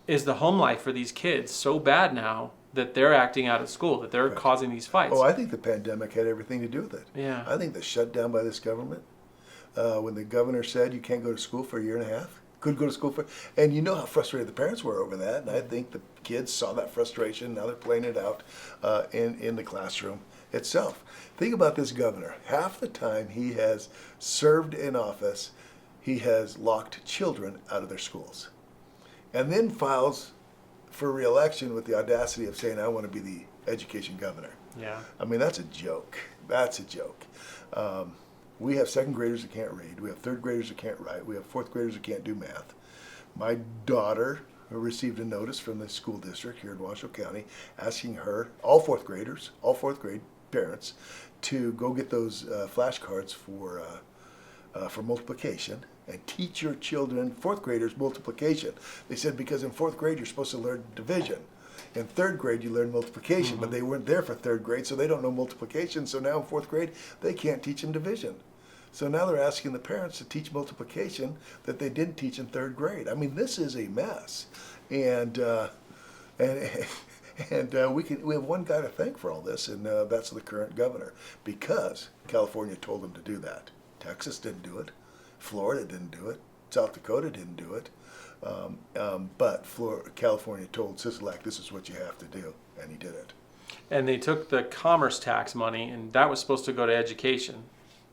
is the home life for these kids so bad now that they're acting out at school, that they're causing these fights? Oh, I think the pandemic had everything to do with it. Yeah. I think the shutdown by this government, when the governor said you can't go to school for a year and a half, couldn't go to school and you know how frustrated the parents were over that, and I think the kids saw that frustration. Now they're playing it out in the classroom itself. Think about this governor. Half the time he has served in office, he has locked children out of their schools, and then files for re-election with the audacity of saying, I want to be the education governor. Yeah. I mean, that's a joke. That's a joke. We have 2nd graders that can't read. We have 3rd graders that can't write. We have 4th graders that can't do math. My daughter received a notice from the school district here in Washoe County asking her, all 4th graders, all 4th grade parents, to go get those flashcards for multiplication and teach your children, 4th graders, multiplication. They said because in 4th grade you're supposed to learn division. In 3rd grade you learn multiplication, but they weren't there for 3rd grade, so they don't know multiplication. So now in 4th grade they can't teach them division. So now they're asking the parents to teach multiplication that they didn't teach in 3rd grade. I mean, this is a mess, and we have one guy to thank for all this, and that's the current governor, because California told him to do that. Texas didn't do it. Florida didn't do it. South Dakota didn't do it. But California told Sisolak, this is what you have to do, and he did it. And they took the commerce tax money, and that was supposed to go to education.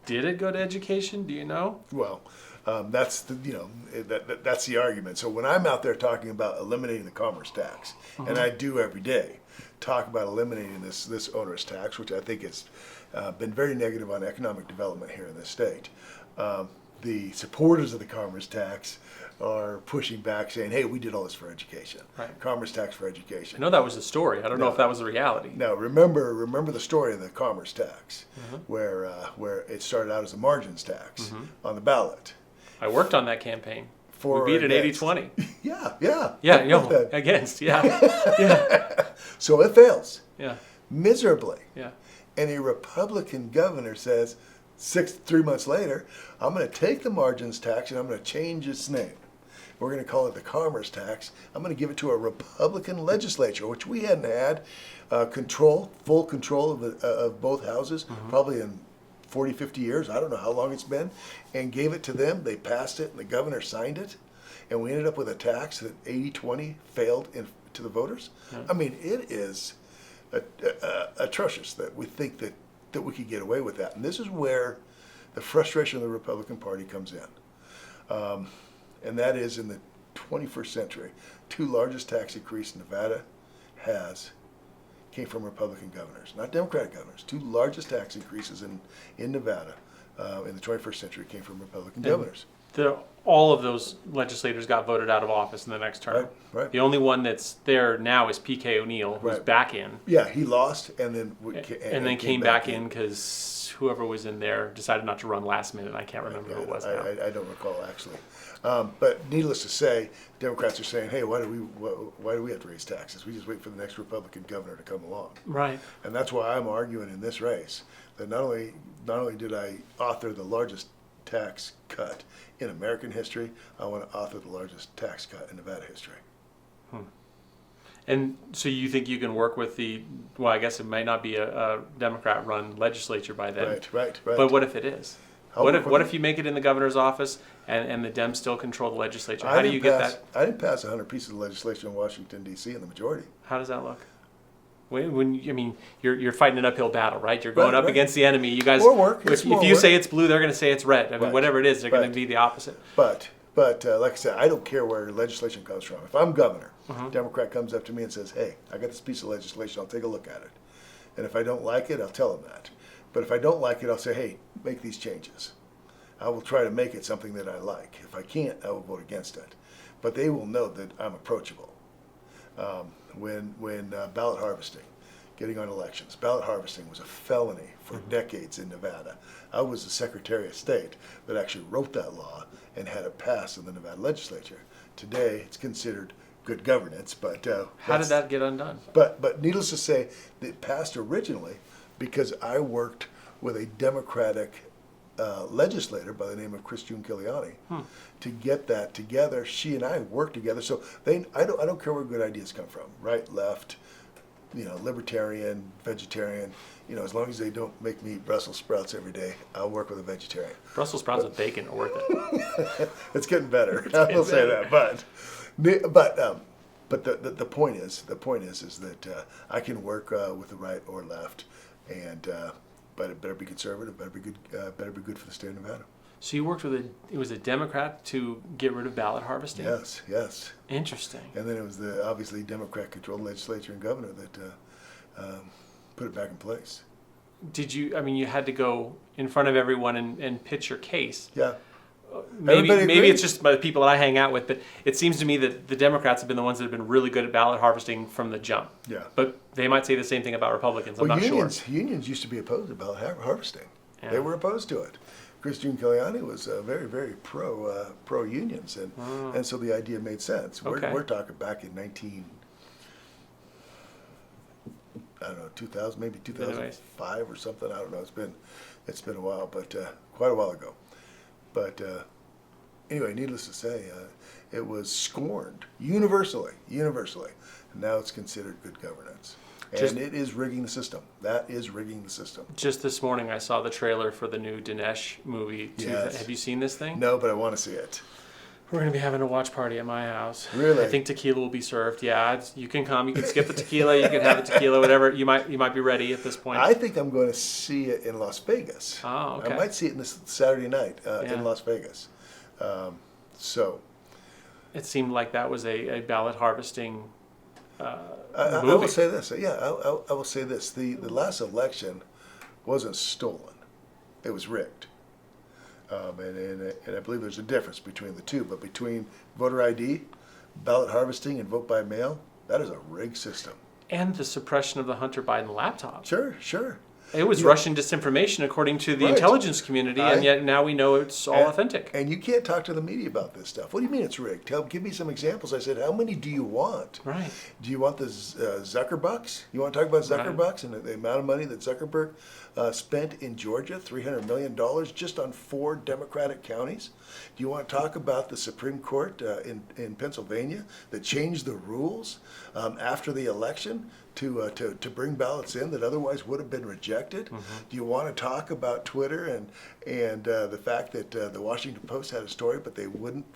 Did it go to education? Do you know? Well, that's that's the argument. So when I'm out there talking about eliminating the commerce tax, and I do every day, talk about eliminating this onerous tax, which I think has been very negative on economic development here in this state. The supporters of the commerce tax are pushing back, saying, "Hey, we did all this for education. Right. Commerce tax for education." I know that was the story. I don't know if that was the reality. Now, remember the story of the commerce tax, where it started out as a margins tax on the ballot. I worked on that campaign. We beat it 80-20. Yeah. Against. Yeah. So it fails. Yeah. Miserably. Yeah. And a Republican governor says, 3 months later, I'm going to take the margins tax and I'm going to change its name. We're going to call it the commerce tax. I'm going to give it to a Republican legislature, which we hadn't had full control of both houses, probably in 40, 50 years. I don't know how long it's been. And gave it to them. They passed it and the governor signed it. And we ended up with a tax that 80-20 failed to the voters. Yeah. I mean, it is atrocious that we think that we could get away with that. And this is where the frustration of the Republican Party comes in. And that is in the 21st century. 2 largest tax increase Nevada has came from Republican governors, not Democratic governors. 2 largest tax increases in Nevada in the 21st century came from Republican governors. All of those legislators got voted out of office in the next term. Right. The only one that's there now is P.K. O'Neill, who's back in. Yeah, he lost and then then came back in because whoever was in there decided not to run last minute. I can't remember who it was now. I don't recall actually. But needless to say, Democrats are saying, "Hey, why do we have to raise taxes? We just wait for the next Republican governor to come along." Right. And that's why I'm arguing in this race that not only did I author the largest tax cut in American history, I want to author the largest tax cut in Nevada history. And so you think you can work with I guess it might not be a Democrat-run legislature by then. Right. But what if it is? What if you make it in the governor's office and the Dems still control the legislature? How do you get that? I didn't pass 100 pieces of legislation in Washington, D.C. in the majority. How does that look? I mean, you're fighting an uphill battle, right? You're going up Right. against the enemy. You guys, More work. It's if more you work. say it's blue, they're going to say it's red. I mean, Right. whatever it is, they're going Right. to be the opposite. But like I said, I don't care where legislation comes from. If I'm governor, Mm-hmm. Democrat comes up to me and says, "Hey, I got this piece of legislation. I'll take a look at it." And if I don't like it, I'll tell them that. But if I don't like it, I'll say, "Hey, make these changes." I will try to make it something that I like. If I can't, I will vote against it. But they will know that I'm approachable. When ballot harvesting, getting on elections, ballot harvesting was a felony for decades in Nevada. I was the Secretary of State that actually wrote that law and had it passed in the Nevada Legislature. Today, it's considered good governance, but How did that get undone? But needless to say, it passed originally because I worked with a Democratic legislator by the name of Christine Kiliani to get that together. She and I worked together, so I don't care where good ideas come from, right, left, libertarian, vegetarian. As long as they don't make me eat Brussels sprouts every day, I'll work with a vegetarian. Brussels sprouts with bacon are worth it. It's getting better. I will say that, but the point is that I can work with the right or left, and but it better be conservative, better be good for the state of Nevada. So you worked with it was a Democrat to get rid of ballot harvesting? Yes. Interesting. And then it was the obviously Democrat-controlled legislature and governor that put it back in place. You had to go in front of everyone and pitch your case. Yeah. Maybe Everybody agreed? it's just by the people that I hang out with, but it seems to me that the Democrats have been the ones that have been really good at ballot harvesting from the jump. Yeah. But they might say the same thing about Republicans. I'm not sure. Unions used to be opposed to ballot harvesting. Yeah. They were opposed to it. Christine Kiliani was very, very pro unions, and so the idea made sense. Okay. We're talking back in 2000, maybe 2005 or something. I don't know. It's been a while, but quite a while ago. But anyway, needless to say, it was scorned universally. And now it's considered good governance. And it is rigging the system. That is rigging the system. Just this morning, I saw the trailer for the new Dinesh movie. Yes. Have you seen this thing? No, but I want to see it. We're going to be having a watch party at my house. Really? I think tequila will be served. Yeah, you can come. You can skip the tequila. You can have the tequila. Whatever. You might be ready at this point. I think I'm going to see it in Las Vegas. Oh, okay. I might see it this Saturday night Yeah. in Las Vegas. So It seemed like that was a ballot harvesting I movie. will say this. Yeah, I will say this. The last election wasn't stolen. It was rigged. And I believe there's a difference between the two. But between voter ID, ballot harvesting, and vote by mail, that is a rigged system. And the suppression of the Hunter Biden laptop. Sure. It was Russian disinformation according to the Right. intelligence community, and yet now we know it's all authentic. And you can't talk to the media about this stuff. What do you mean it's rigged? Give me some examples. I said, how many do you want? Right. Do you want the Zuckerbucks? You want to talk about Zuckerbucks and the amount of money that Zuckerberg spent in Georgia, $300 million just on 4 Democratic counties? Do you want to talk about the Supreme Court in Pennsylvania that changed the rules after the election to bring ballots in that otherwise would have been rejected? Mm-hmm. Do you want to talk about Twitter and the fact that the Washington Post had a story, but they wouldn't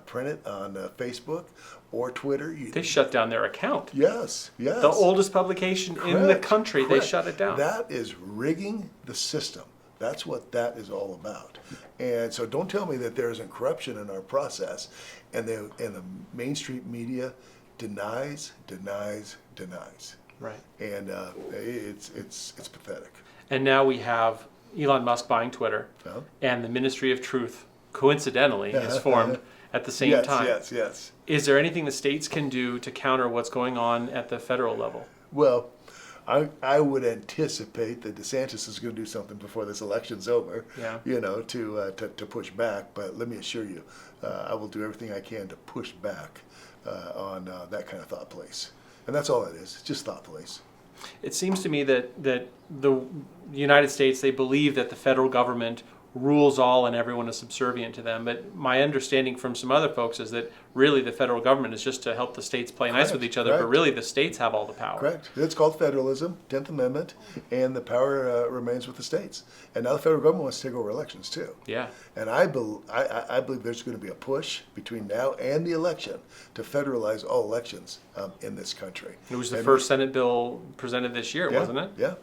print it on Facebook or Twitter? They shut down their account. Yes. The oldest publication in the country, they shut it down. That is rigging the system. That's what that is all about. And so don't tell me that there isn't corruption in our process, and the mainstream media denies. Right. And it's pathetic. And now we have Elon Musk buying Twitter, Oh. and the Ministry of Truth, coincidentally, is formed at the same time. Yes. Is there anything the states can do to counter what's going on at the federal level? Well, I would anticipate that DeSantis is going to do something before this election's over. Yeah. To push back. But let me assure you, I will do everything I can to push back on that kind of thought police. And that's all it is. It's just thought police. It seems to me that the United States, they believe that the federal government rules all and everyone is subservient to them. But my understanding from some other folks is that really the federal government is just to help the states play nice with each other, but really the states have all the power. Correct. It's called federalism, 10th Amendment, and the power remains with the states. And now the federal government wants to take over elections too. Yeah. And I believe there's going to be a push between now and the election to federalize all elections in this country. It was the first Senate bill presented this year, wasn't it? Yeah.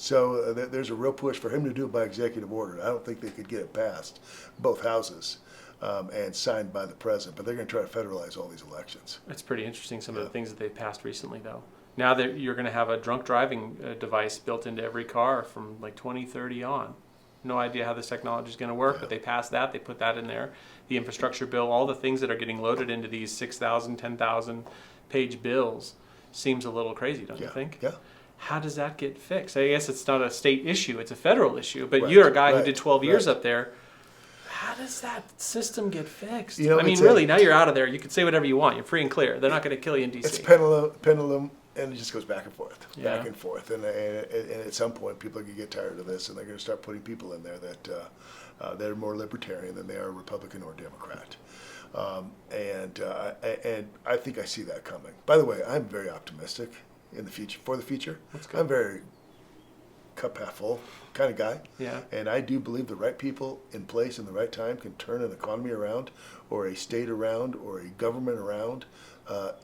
So there's a real push for him to do it by executive order. I don't think they could get it passed both houses and signed by the president, but they're going to try to federalize all these elections. It's pretty interesting, some of the things that they've passed recently, though. Now that you're going to have a drunk driving device built into every car from like 2030 on. No idea how this technology is going to work, but they passed that. They put that in there. The infrastructure bill, all the things that are getting loaded into these 6,000, 10,000 page bills seems a little crazy, don't you think? Yeah. How does that get fixed? I guess it's not a state issue, it's a federal issue. But you're a guy who did 12 years up there. How does that system get fixed? I mean, really, now you're out of there. You can say whatever you want. You're free and clear. They're not going to kill you in D.C. It's pendulum, and it just goes back and forth, back and forth. And at some point, people are going to get tired of this, and they're going to start putting people in there that are more libertarian than they are Republican or Democrat. And I think I see that coming. By the way, I'm very optimistic in the future, for the future. I'm very cup half full kind of guy. Yeah. And I do believe the right people in place in the right time can turn an economy around, or a state around, or a government around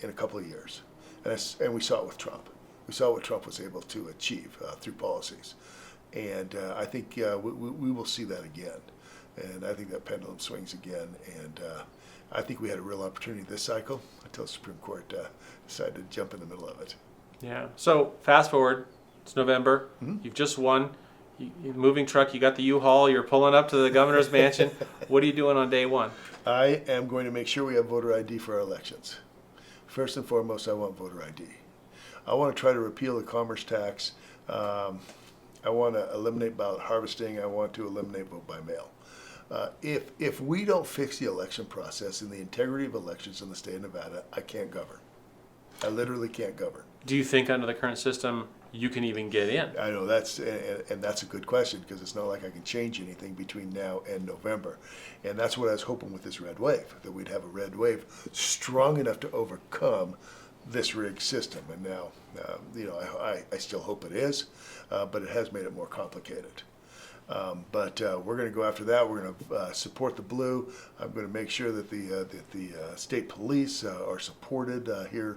in a couple of years. And we saw it with Trump. We saw what Trump was able to achieve through policies. And I think we will see that again. And I think that pendulum swings again. And I think we had a real opportunity this cycle until the Supreme Court decided to jump in the middle of it. Yeah. So fast forward, it's November. You've just won. You're moving truck. You got the U-Haul. You're pulling up to the governor's mansion. What are you doing on day one? I am going to make sure we have voter ID for our elections. First and foremost, I want voter ID. I want to try to repeal the commerce tax. I want to eliminate ballot harvesting. I want to eliminate vote by mail. If we don't fix the election process and the integrity of elections in the state of Nevada, I can't govern. I literally can't govern. Do you think under the current system you can even get in? I know that's a good question, because it's not like I can change anything between now and November. And that's what I was hoping with this red wave, that we'd have a red wave strong enough to overcome this rigged system. And now, I still hope it is, but it has made it more complicated. But we're going to go after that. We're going to support the blue. I'm going to make sure that the state police are supported here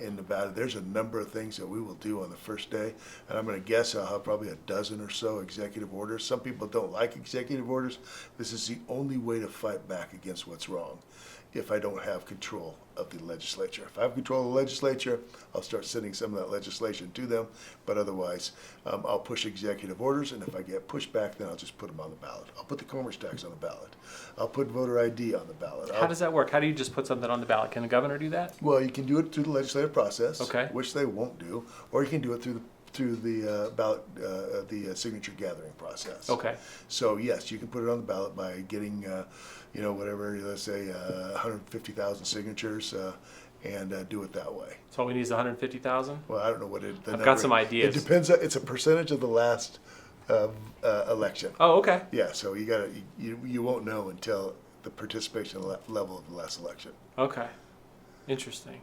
in Nevada. There's a number of things that we will do on the first day, and I'm going to guess I'll have probably a dozen or so executive orders. Some people don't like executive orders. This is the only way to fight back against what's wrong if I don't have control of the legislature. If I have control of the legislature, I'll start sending some of that legislation to them, but otherwise I'll push executive orders, and if I get pushback, then I'll just put them on the ballot. I'll put the commerce tax on the ballot. I'll put voter ID on the ballot. How does that work? How do you just put something on the ballot? Can the governor do that? Well, you can do it through the legislative process, okay, which they won't do, or you can do it through the ballot, the signature gathering process. Okay. So yes, you can put it on the ballot by getting, whatever, let's say 150,000 signatures, and do it that way. So all we need is 150,000? Well, I don't know what it. I've got some ideas. It depends. It's a percentage of the last election. Oh, okay. Yeah. So you won't know until the participation level of the last election. Okay. Interesting.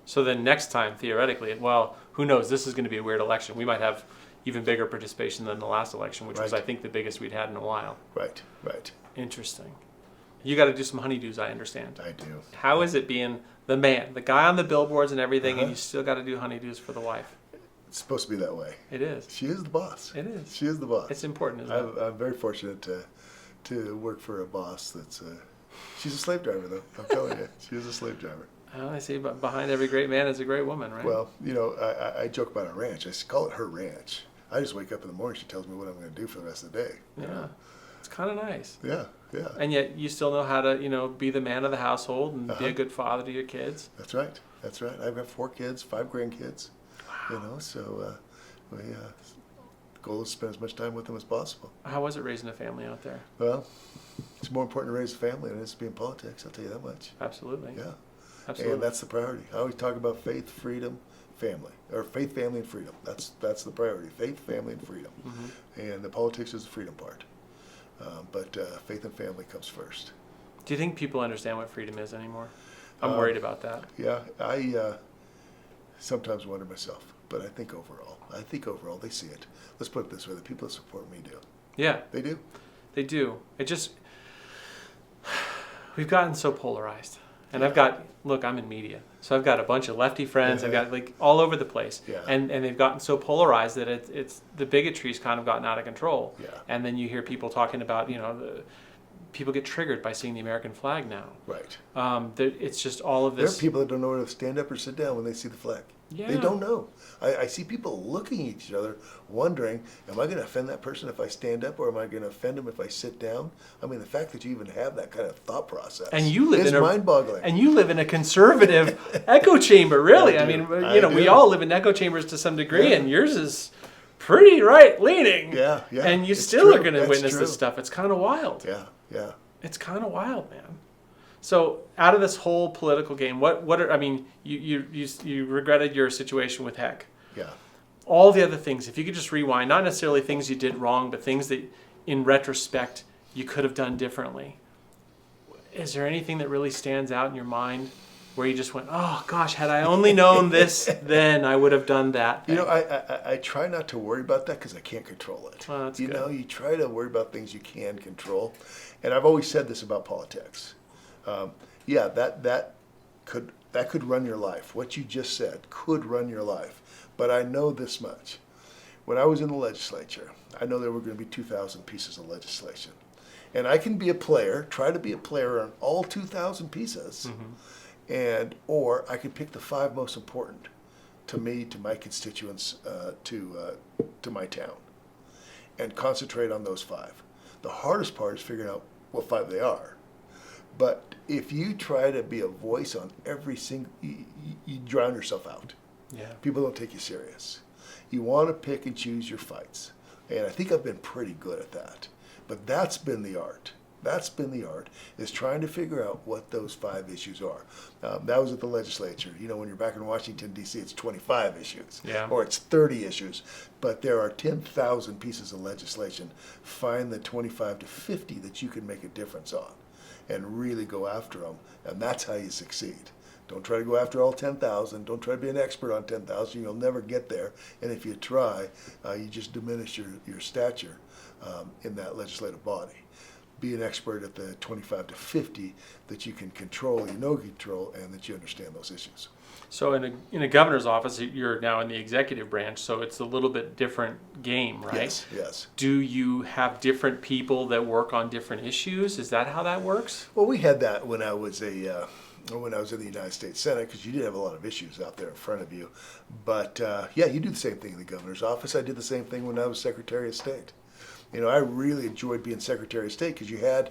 So then next time, theoretically, well, who knows? This is going to be a weird election. We might have even bigger participation than the last election, which was, I think, the biggest we'd had in a while. Right. Interesting. You got to do some honeydews, I understand. I do. How is it being the man, the guy on the billboards and everything, and you still got to do honeydews for the wife? It's supposed to be that way. It is. She is the boss. It is. She is the boss. It's important, isn't it? I'm very fortunate to work for a boss that's. She's a slave driver, though. I'm telling you, she is a slave driver. Well, I see, but behind every great man is a great woman, right? Well, I joke about our ranch. I call it her ranch. I just wake up in the morning, she tells me what I'm going to do for the rest of the day. Yeah. It's kind of nice. Yeah. And yet you still know how to, be the man of the household and be a good father to your kids. That's right. I've got 4 kids, 5 grandkids. Wow. So the goal is to spend as much time with them as possible. How was it raising a family out there? Well, it's more important to raise a family than it is to be in politics, I'll tell you that much. Absolutely. Yeah. Absolutely. And that's the priority. I always talk about faith, freedom, family, or faith, family, and freedom. That's the priority. Faith, family, and freedom. Mm-hmm. And the politics is the freedom part. But faith and family comes first. Do you think people understand what freedom is anymore? I'm worried about that. Yeah, I sometimes wonder myself, but I think overall they see it. Let's put it this way: the people that support me do. Yeah, They do. they do. We've gotten so polarized. And I'm in media, so I've got a bunch of lefty friends. I've got like all over the place, Yeah. and they've gotten so polarized that it's the bigotry's kind of gotten out of control. Yeah. And then you hear people talking about, people get triggered by seeing the American flag now. Right. It's just all of There are this. people that don't know whether to stand up or sit down when they see the flag. Yeah. They don't know. I see people looking at each other, wondering, am I going to offend that person if I stand up, or am I going to offend him if I sit down? I mean, the fact that you even have that kind of thought process And you live is mind-boggling. And you live in a conservative echo chamber, really. I I do. mean, we do. all live in echo chambers to some degree, Yeah. and yours is pretty right-leaning. Yeah. And you It's still true. are going to That's witness true. this stuff. It's kind of wild. Yeah. It's kind of wild, man. So, out of this whole political game, you regretted your situation with Heck. Yeah. All the other things, if you could just rewind, not necessarily things you did wrong, but things that, in retrospect, you could have done differently. Is there anything that really stands out in your mind where you just went, oh gosh, had I only known this, then I would have done that thing? I try not to worry about that because I can't control it. Well, that's you good. know, you try to worry about things you can control. And I've always said this about politics. That could run your life. What you just said could run your life. But I know this much. When I was in the legislature, I know there were going to be 2,000 pieces of legislation. And I can be a player, try to be a player on all 2,000 pieces, or I could pick the 5 most important to me, to my constituents, to my town, and concentrate on those 5. The hardest part is figuring out what 5 they are. But if you try to be a voice on every single, you drown yourself out. Yeah. People don't take you serious. You want to pick and choose your fights. And I think I've been pretty good at that. But that's been the art. That's been the art, is trying to figure out what those 5 issues are. That was at the legislature. You know, when you're back in Washington, D.C., it's 25 issues. Yeah. Or it's 30 issues. But there are 10,000 pieces of legislation. Find the 25 to 50 that you can make a difference on and really go after them. And that's how you succeed. Don't try to go after all 10,000. Don't try to be an expert on 10,000. You'll never get there. And if you try, you just diminish your stature in that legislative body. Be an expert at the 25 to 50 that you can control, control, and that you understand those issues. So in a governor's office, you're now in the executive branch, so it's a little bit different game, right? Yes. Do you have different people that work on different issues? Is that how that works? Well, we had that when I was in the United States Senate, because you did have a lot of issues out there in front of you. But you do the same thing in the governor's office. I did the same thing when I was Secretary of State. You know, I really enjoyed being Secretary of State because you had,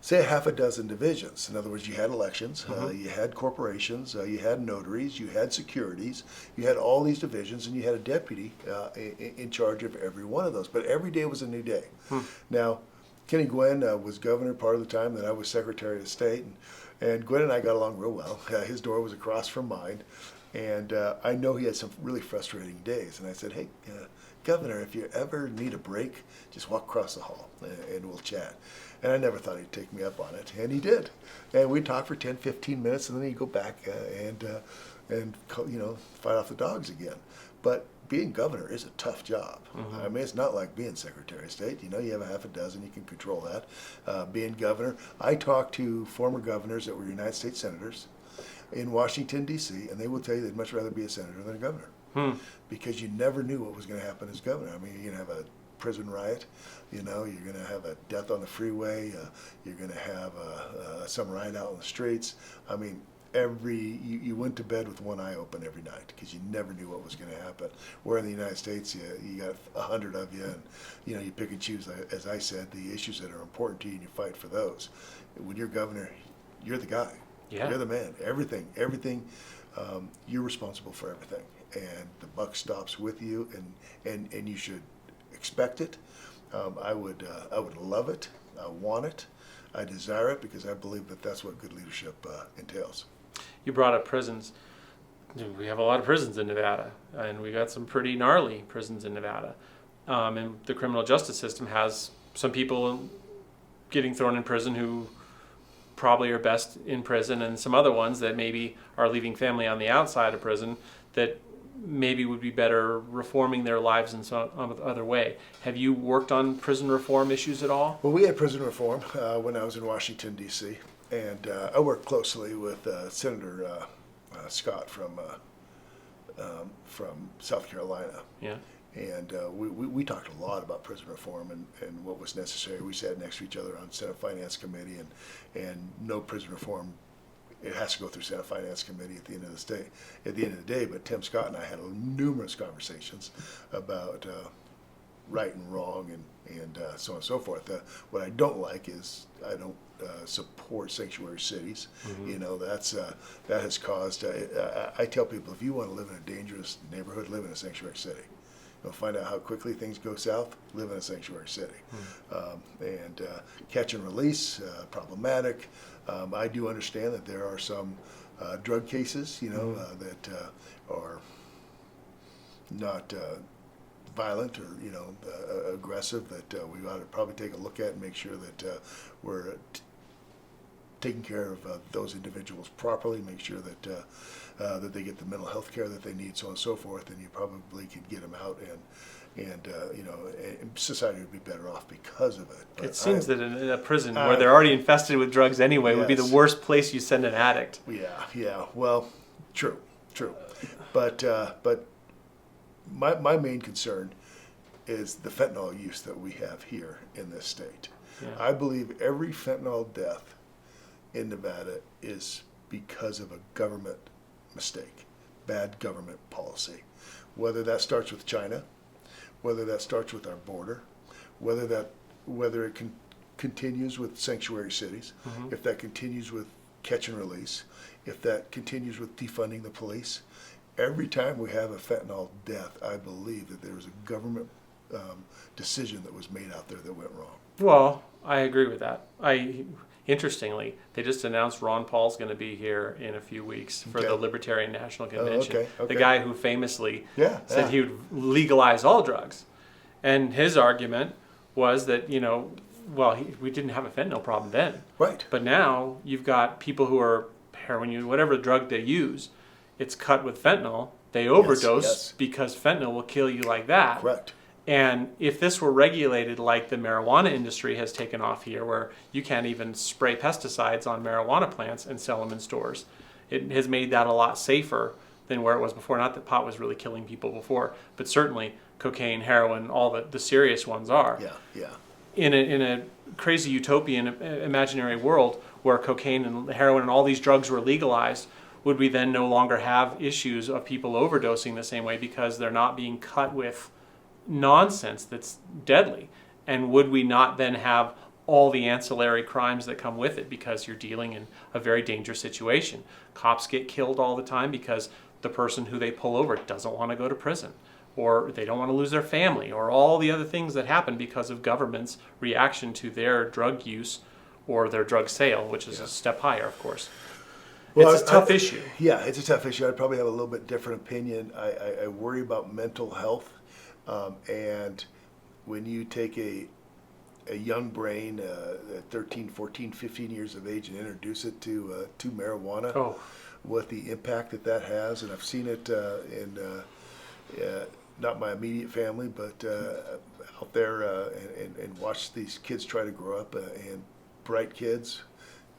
say, a half a dozen divisions. In other words, you had elections, you had corporations, you had notaries, you had securities, you had all these divisions, and you had a deputy in charge of every one of those. But every day was a new day. Now, Kenny Gwynn was governor part of the time that I was Secretary of State, and Gwen and I got along real well. His door was across from mine, and I know he had some really frustrating days. And I said, hey, Governor, if you ever need a break, just walk across the hall and we'll chat. And I never thought he'd take me up on it, and he did. And we'd talk for 10, 15 minutes, and then he'd go back and fight off the dogs again. But being governor is a tough job. I mean, it's not like being Secretary of State. You know, you have a half a dozen, you can control that. Being governor, I talked to former governors that were United States senators in Washington, D.C., and they will tell you they'd much rather be a senator than a governor. Because you never knew what was going to happen as governor. I mean, you're going to have a prison riot, you're going to have a death on the freeway, you're going to have some riot out on the streets. I mean, you went to bed with one eye open every night because you never knew what was going to happen. Where in the United States, you got 100 of you, and you pick and choose, as I said, the issues that are important to you, and you fight for those. When you're governor, you're the guy. Yeah. You're the man. Everything. You're responsible for everything, and the buck stops with you, and you should expect it. I would love it. I want it. I desire it because I believe that that's what good leadership entails. You brought up prisons. We have a lot of prisons in Nevada, and we got some pretty gnarly prisons in Nevada. And the criminal justice system has some people getting thrown in prison who probably are best in prison, and some other ones that maybe are leaving family on the outside of prison that maybe would be better reforming their lives in some other way. Have you worked on prison reform issues at all? Well, we had prison reform when I was in Washington, D.C., and I worked closely with Senator Scott from South Carolina. Yeah. And we talked a lot about prison reform and what was necessary. We sat next to each other on Senate Finance Committee, and no prison reform, it has to go through Senate Finance Committee at the end of the day. But Tim Scott and I had numerous conversations about right and wrong and so on and so forth. What I don't like is I don't support sanctuary cities. Mm-hmm. You know, that has caused. I tell people, if you want to live in a dangerous neighborhood, live in a sanctuary city. You'll find out how quickly things go south. Live in a sanctuary city. And catch and release, problematic. I do understand that there are some drug cases, you know, that are not violent or, you know, aggressive, that we ought to probably take a look at and make sure that we're taking care of those individuals properly, make sure that that they get the mental health care that they need, so on and so forth, and you probably could get them out, and you know, and society would be better off because of it. But it seems that in a prison where they're already infested with drugs anyway would be the worst place you send an addict. Yeah. Well, true. But my main concern is the fentanyl use that we have here in this state. Yeah. I believe every fentanyl death in Nevada is because of a government mistake, bad government policy. Whether that starts with China, whether that starts with our border, whether it continues with sanctuary cities, if that continues with catch and release, if that continues with defunding the police. Every time we have a fentanyl death, I believe that there was a government decision that was made out there that went wrong. Well, I agree with that. Interestingly, they just announced Ron Paul's going to be here in a few weeks for the Libertarian National Convention. Okay. The guy who famously said he Yeah. would legalize all drugs. And his argument was that, you know, well, we didn't have a fentanyl problem then. Right. But now you've got people who are heroin, whatever drug they use, it's cut with fentanyl. They overdose because fentanyl will kill you like that. Correct. And if this were regulated like the marijuana industry has taken off here, where you can't even spray pesticides on marijuana plants and sell them in stores, it has made that a lot safer than where it was before. Not that pot was really killing people before, but certainly cocaine, heroin, all the serious ones are. Yeah. In a crazy utopian imaginary world where cocaine and heroin and all these drugs were legalized, would we then no longer have issues of people overdosing the same way because they're not being cut with nonsense that's deadly? And would we not then have all the ancillary crimes that come with it because you're dealing in a very dangerous situation? Cops get killed all the time because the person who they pull over doesn't want to go to prison, or they don't want to lose their family, or all the other things that happen because of government's reaction to their drug use or their drug sale, which is a step higher, of course. Well, it's a tough issue. Yeah, it's a tough issue. I'd probably have a little bit different opinion. I worry about mental health. And when you take a young brain at 13, 14, 15 years of age and introduce it to marijuana, what the impact that has, and I've seen it in not my immediate family, but out there and watched these kids try to grow up, and bright kids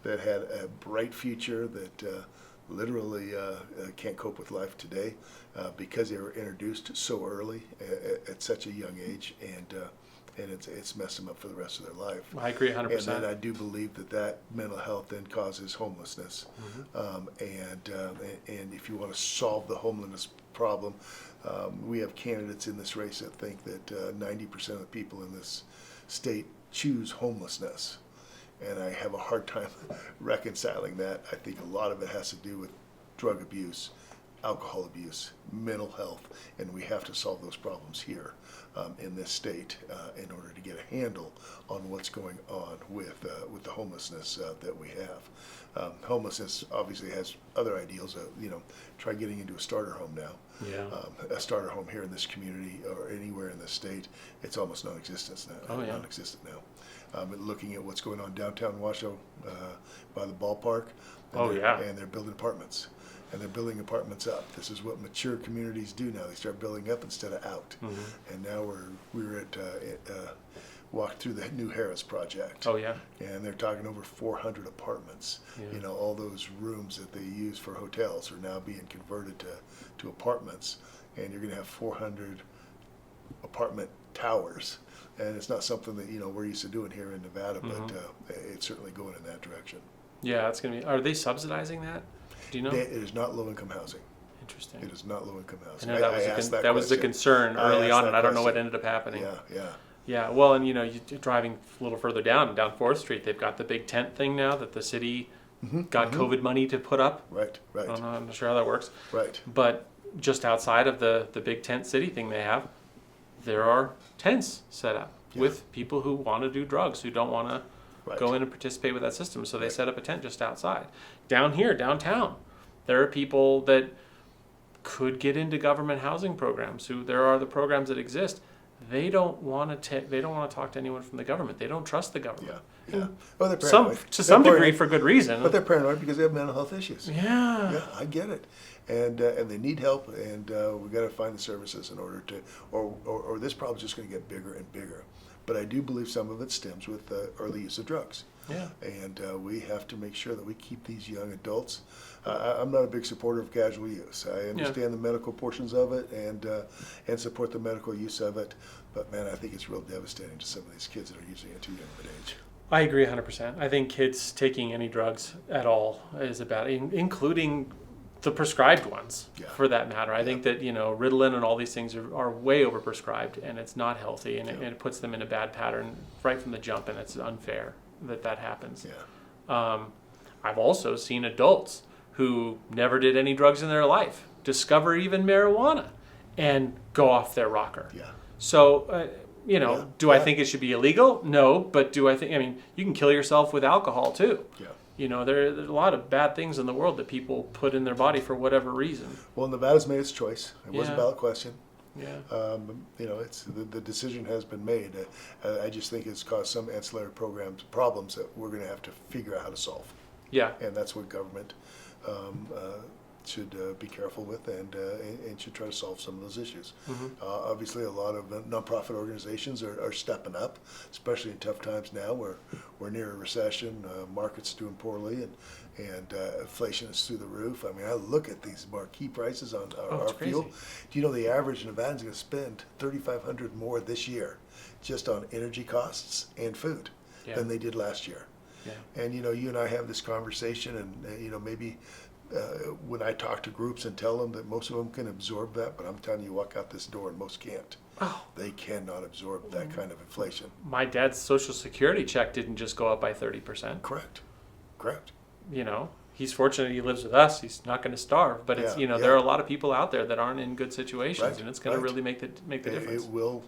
that had a bright future that literally can't cope with life today because they were introduced so early at such a young age, and it's messed them up for the rest of their life. I agree 100%. And then I do believe that mental health then causes homelessness, and if you want to solve the homelessness problem, we have candidates in this race that think that 90% of the people in this state choose homelessness. And I have a hard time reconciling that. I think a lot of it has to do with drug abuse alcohol abuse, mental health, and we have to solve those problems here in this state in order to get a handle on what's going on with the homelessness that we have. Homelessness obviously has other ideals. Try getting into a starter home now. Yeah. A starter home here in this community or anywhere in this state, it's almost non-existent now. Oh, yeah. Non-existent now. Looking at what's going on downtown Washoe by the ballpark. And they're building apartments. And they're building apartments up. This is what mature communities do now. They start building up instead of out. Mm-hmm. And now we're at walked through the New Harris project. Oh yeah. And they're talking over 400 apartments. Yeah. All those rooms that they use for hotels are now being converted to apartments. And you're going to have 400 apartment towers. And it's not something that we're used to doing here in Nevada, mm-hmm. but it's certainly going in that direction. Yeah, it's going to be. Are they subsidizing that? Do you know? It is not low-income housing. Interesting. It is not low-income housing. I know that was the concern early on, and I don't know what ended up happening. Yeah. Well, and you're driving a little further down 4th Street, they've got the big tent thing now that the city got COVID money to put up. Right. I don't know, I'm not sure how that works. Right. But just outside of the big tent city thing they have, there are tents set up with people who want to do drugs, who don't want to go in and participate with that system. So they set up a tent just outside. Down here, downtown, there are people that could get into government housing programs. There are the programs that exist. They don't want to talk to anyone from the government. They don't trust the government. Yeah. Well, they're paranoid. To some degree, for good reason. But they're paranoid because they have mental health issues. Yeah. Yeah, I get it. And they need help, and we've got to find the services in order to, or this problem's just going to get bigger and bigger. But I do believe some of it stems with early use of drugs. Yeah. And we have to make sure that we keep these young adults. I'm not a big supporter of casual use. I understand the medical portions of it and support the medical use of it. But man, I think it's real devastating to some of these kids that are using it too young of an age. I agree 100%. I think kids taking any drugs at all is a bad, including the prescribed ones, for that matter. I think that Ritalin and all these things are way overprescribed, and it's not healthy, and it puts them in a bad pattern right from the jump, and it's unfair that happens. I've also seen adults who never did any drugs in their life discover even marijuana and go off their rocker. So do I think it should be illegal? No, but do I think? I mean, you can kill yourself with alcohol too. There's a lot of bad things in the world that people put in their body for whatever reason. Well, Nevada's made its choice. It was a ballot question. It's the decision has been made. I just think it's caused some ancillary problems that we're going to have to figure out how to solve. And that's what government should be careful with and should try to solve some of those issues. Obviously, a lot of nonprofit organizations are stepping up, especially in tough times now where we're near a recession, market's doing poorly, and inflation is through the roof. I mean, I look at these marquee prices on our fuel. Do you know the average Nevadan's going to spend $3,500 more this year just on energy costs and food than they did last year? And you and I have this conversation, and maybe when I talk to groups and tell them that most of them can absorb that, but I'm telling you, walk out this door and most can't. They cannot absorb that kind of inflation. My dad's Social Security check didn't just go up by 30%. Correct. He's fortunate he lives with us. He's not going to starve, but it's there are a lot of people out there that aren't in good situations, and it's going to really make the difference. It will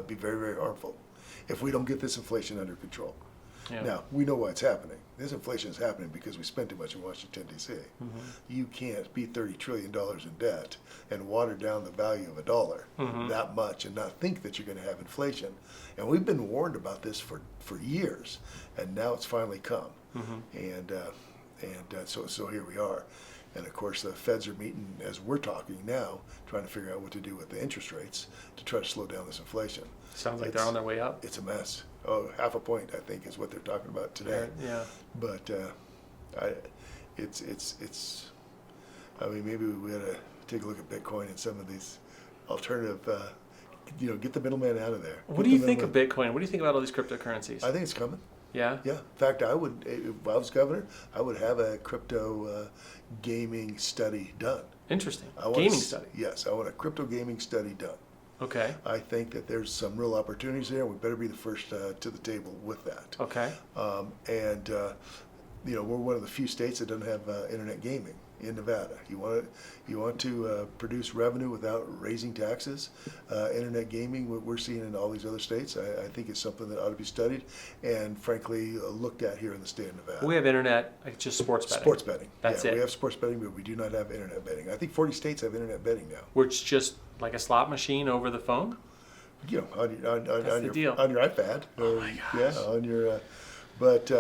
be very, very harmful if we don't get this inflation under control. Now, we know why it's happening. This inflation is happening because we spend too much in Washington, D.C. You can't be $30 trillion in debt and water down the value of a dollar that much and not think that you're going to have inflation. And we've been warned about this for years, and now it's finally come. So here we are. And of course, the feds are meeting as we're talking now, trying to figure out what to do with the interest rates to try to slow down this inflation. Sounds like they're on their way up. It's a mess. Oh, half a point, I think, is what they're talking about today. But it's. I mean, maybe we ought to take a look at Bitcoin and some of these alternative. Get the middleman out of there. What do you think of Bitcoin? What do you think about all these cryptocurrencies? I think it's coming. Yeah? Yeah. In fact, if I was governor, I would have a crypto gaming study done. Interesting. Gaming study? Yes. I want a crypto gaming study done. Okay. I think that there's some real opportunities there. We better be the first to the table with that. Okay. We're one of the few states that doesn't have internet gaming. in Nevada. You want to produce revenue without raising taxes. Internet gaming, what we're seeing in all these other states, I think is something that ought to be studied and frankly looked at here in the state of Nevada. We have internet, like just sports betting. Sports betting. That's yeah, it. We have sports betting, but we do not have internet betting. I think 40 states have internet betting now. Where it's just like a slot machine over the phone? You know, on your deal. on your iPad. Oh my gosh. Yeah, on your. But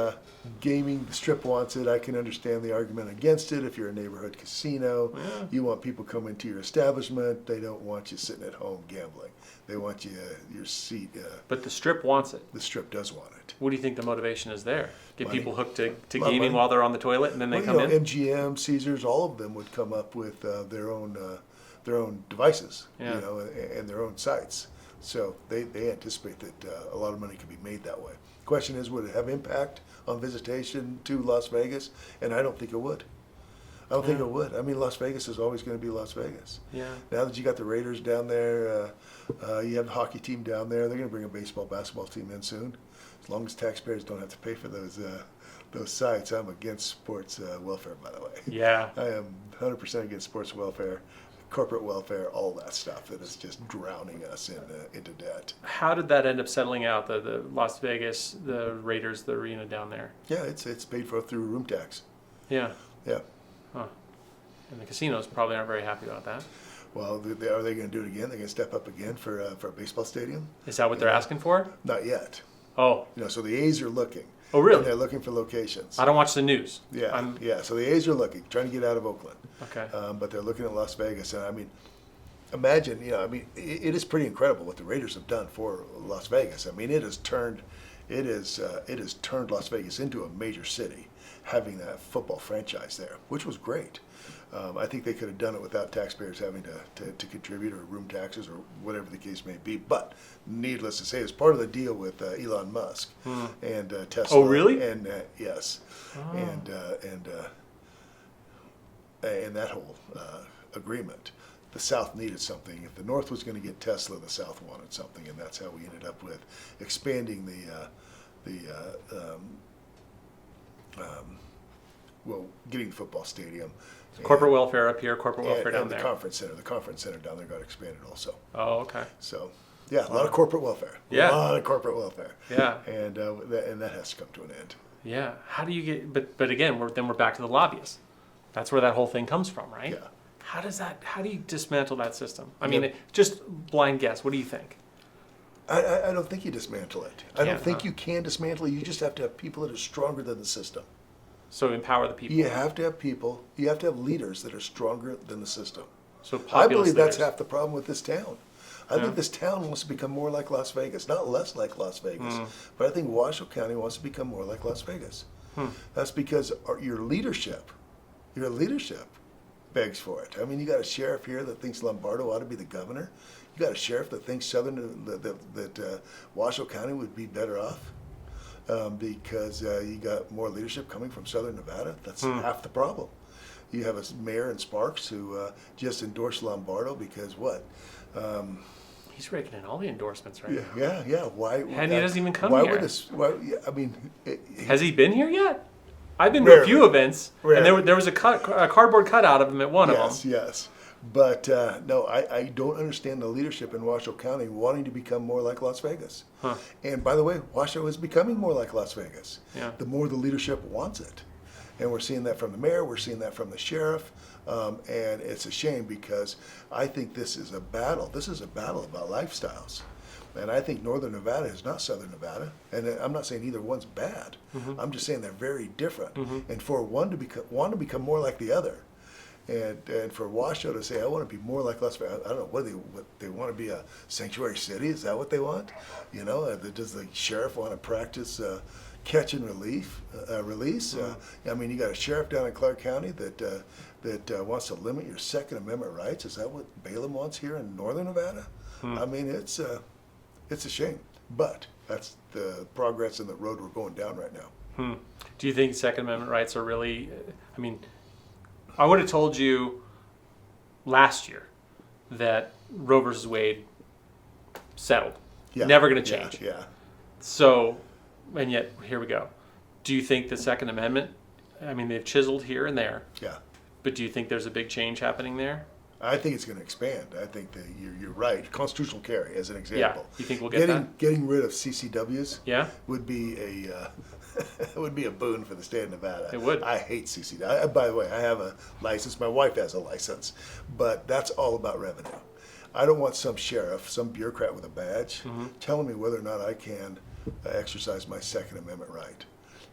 gaming, the Strip wants it. I can understand the argument against it. If you're a neighborhood casino, you want people coming to your establishment. They don't want you sitting at home gambling. They want you your seat. But the Strip wants it. The Strip does want it. What do you think the motivation is there? Get Money. people hooked to Money. gaming while they're on the toilet and then they Well, come in? MGM, Caesars, all of them would come up with their own devices, Yeah. you know, and their own sites. So they anticipate that a lot of money can be made that way. Question is, would it have impact on visitation to Las Vegas? And I don't think it would. I don't think it would. I mean, Las Vegas is always going to be Las Vegas. Yeah. Now that you got the Raiders down there, you have the hockey team down there. They're going to bring a baseball, basketball team in soon. As long as taxpayers don't have to pay for those sites. I'm against sports welfare, by the way. Yeah. I am 100% against sports welfare, corporate welfare, all that stuff that is just drowning us into debt. How did that end up settling out, the Las Vegas, the Raiders, the arena down there? Yeah, it's paid for through room tax. Yeah. Yeah. Huh. And the casinos probably aren't very happy about that. Well, are they going to do it again? They're going to step up again for a baseball stadium? Is that what they're asking for? Not yet. Oh. You know, so the A's are looking. Oh, really? And they're looking for locations. I don't watch the news. Yeah, yeah. So the A's are looking, trying to get out of Oakland. Okay. But they're looking at Las Vegas, and I mean, imagine, you know, I mean, it is pretty incredible what the Raiders have done for Las Vegas. I mean, it has turned Las Vegas into a major city, having that football franchise there, which was great. I think they could have done it without taxpayers having to contribute, or room taxes, or whatever the case may be. But needless to say, it's part of the deal with Elon Musk and Tesla. Oh, really? And yes, and that whole agreement. The South needed something. If the North was going to get Tesla, the South wanted something, and that's how we ended up with expanding getting the football stadium. Corporate welfare up here, corporate welfare down and there. The conference center down there got expanded also. Oh, okay. So, yeah, a lot of corporate welfare. Yeah. A lot of corporate welfare. Yeah. And that has to come to an end. Yeah. How do you get? But again, we're back to the lobbyists. That's where that whole thing comes from, right? Yeah. How do you dismantle that system? I mean, just blind guess. What do you think? I don't think you dismantle it. I don't think huh? you can dismantle it. You just have to have people that are stronger than the system. So empower the people. You have to have people. You have to have leaders that are stronger than the system. So I populist believe that's leaders. half the problem with this town. I think this town wants to become more like Las Vegas, not less like Las Vegas. But I think Washoe County wants to become more like Las Vegas. That's because your leadership begs for it. I mean, you got a sheriff here that thinks Lombardo ought to be the governor. You got a sheriff that thinks that Washoe County would be better off. Because you got more leadership coming from Southern Nevada. That's half the problem. You have a mayor in Sparks who just endorsed Lombardo because what? He's raking in all the endorsements right now. Yeah. Why? And he doesn't even come why here. Would this? Why, yeah, I mean, Has he been here yet? I've been to a few Rarely. events, Rarely. and there was a cardboard cutout of him at one of them. Yes. But no, I don't understand the leadership in Washoe County wanting to become more like Las Vegas. And by the way, Washoe is becoming more like Las Vegas. Yeah. The more the leadership wants it. And we're seeing that from the mayor, we're seeing that from the sheriff. And it's a shame because I think this is a battle. This is a battle about lifestyles. And I think Northern Nevada is not Southern Nevada. And I'm not saying either one's bad. I'm just saying they're very different. And for one to become more like the other, and for Washoe to say, I want to be more like Las Vegas. I don't know, what they want to be a sanctuary city? Is that what they want? You know, does the sheriff want to practice catch and release? I mean, you got a sheriff down in Clark County that wants to limit your Second Amendment rights. Is that what Balaam wants here in Northern Nevada? I mean, it's a shame, but that's the progress in the road we're going down right now. Do you think Second Amendment rights are really? I mean, I would have told you last year that Roe versus Wade settled. Yeah. Never going to change. Yeah. So, and yet here we go. Do you think the Second Amendment? I mean, they've chiseled here and there. Yeah. But do you think there's a big change happening there? I think it's going to expand. I think that you're right. Constitutional carry, as an example. Yeah. You think we'll get that? Getting rid of CCWs Yeah. would be a would be a boon for the state of Nevada. It would. I hate CCW. By the way, I have a license. My wife has a license, but that's all about revenue. I don't want some sheriff, some bureaucrat with a badge, telling me whether or not I can exercise my Second Amendment right.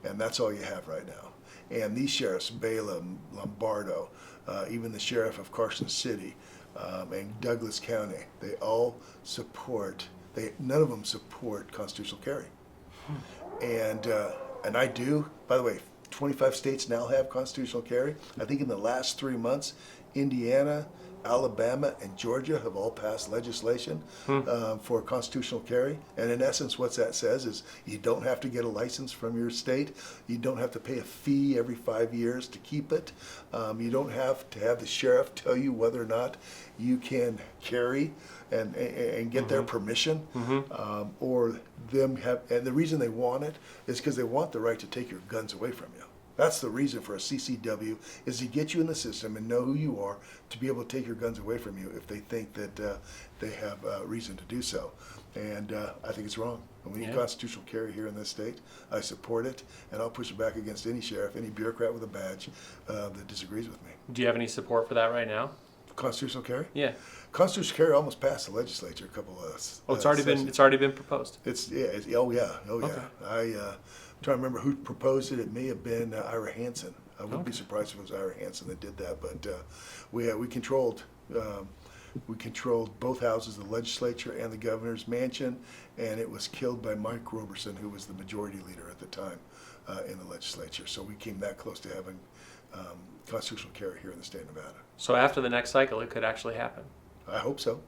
And that's all you have right now. And these sheriffs, Balaam, Lombardo, even the sheriff of Carson City and Douglas County, they all support, none of them support constitutional carry. And I do. By the way, 25 states now have constitutional carry. I think in the last 3 months, Indiana, Alabama, and Georgia have all passed legislation for constitutional carry. And in essence, what that says is you don't have to get a license from your state. You don't have to pay a fee every 5 years to keep it. You don't have to have the sheriff tell you whether or not you can carry and get their permission, or them have. And the reason they want it is because they want the right to take your guns away from you. That's the reason for a CCW, is to get you in the system and know who you are, to be able to take your guns away from you if they think that they have reason to do so. And I think it's wrong. And we need constitutional carry here in this state. I support it, and I'll push it back against any sheriff, any bureaucrat with a badge that disagrees with me. Do you have any support for that right now? Constitutional carry? Yeah. Constitutional carry almost passed the legislature a couple of. Oh, it's already been proposed. Oh yeah. Okay. I'm trying to remember who proposed it. It may have been Ira Hansen. I wouldn't be surprised if it was Ira Hansen that did that. But we controlled both houses, the legislature and the governor's mansion, and it was killed by Mike Roberson, who was the majority leader at the time in the legislature. So we came that close to having constitutional carry here in the state of Nevada. So after the next cycle, it could actually happen. I hope so.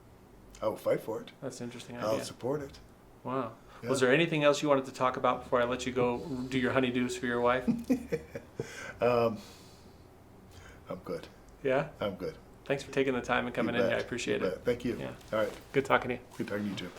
I will fight for it. That's an interesting idea. I'll support it. Wow. Yeah. Was there anything else you wanted to talk about before I let you go do your honeydews for your wife? I'm good. Yeah? I'm good. Thanks for taking the time and coming in. I appreciate it. Thank you. Yeah. All right. Good talking to you. Good talking to you too.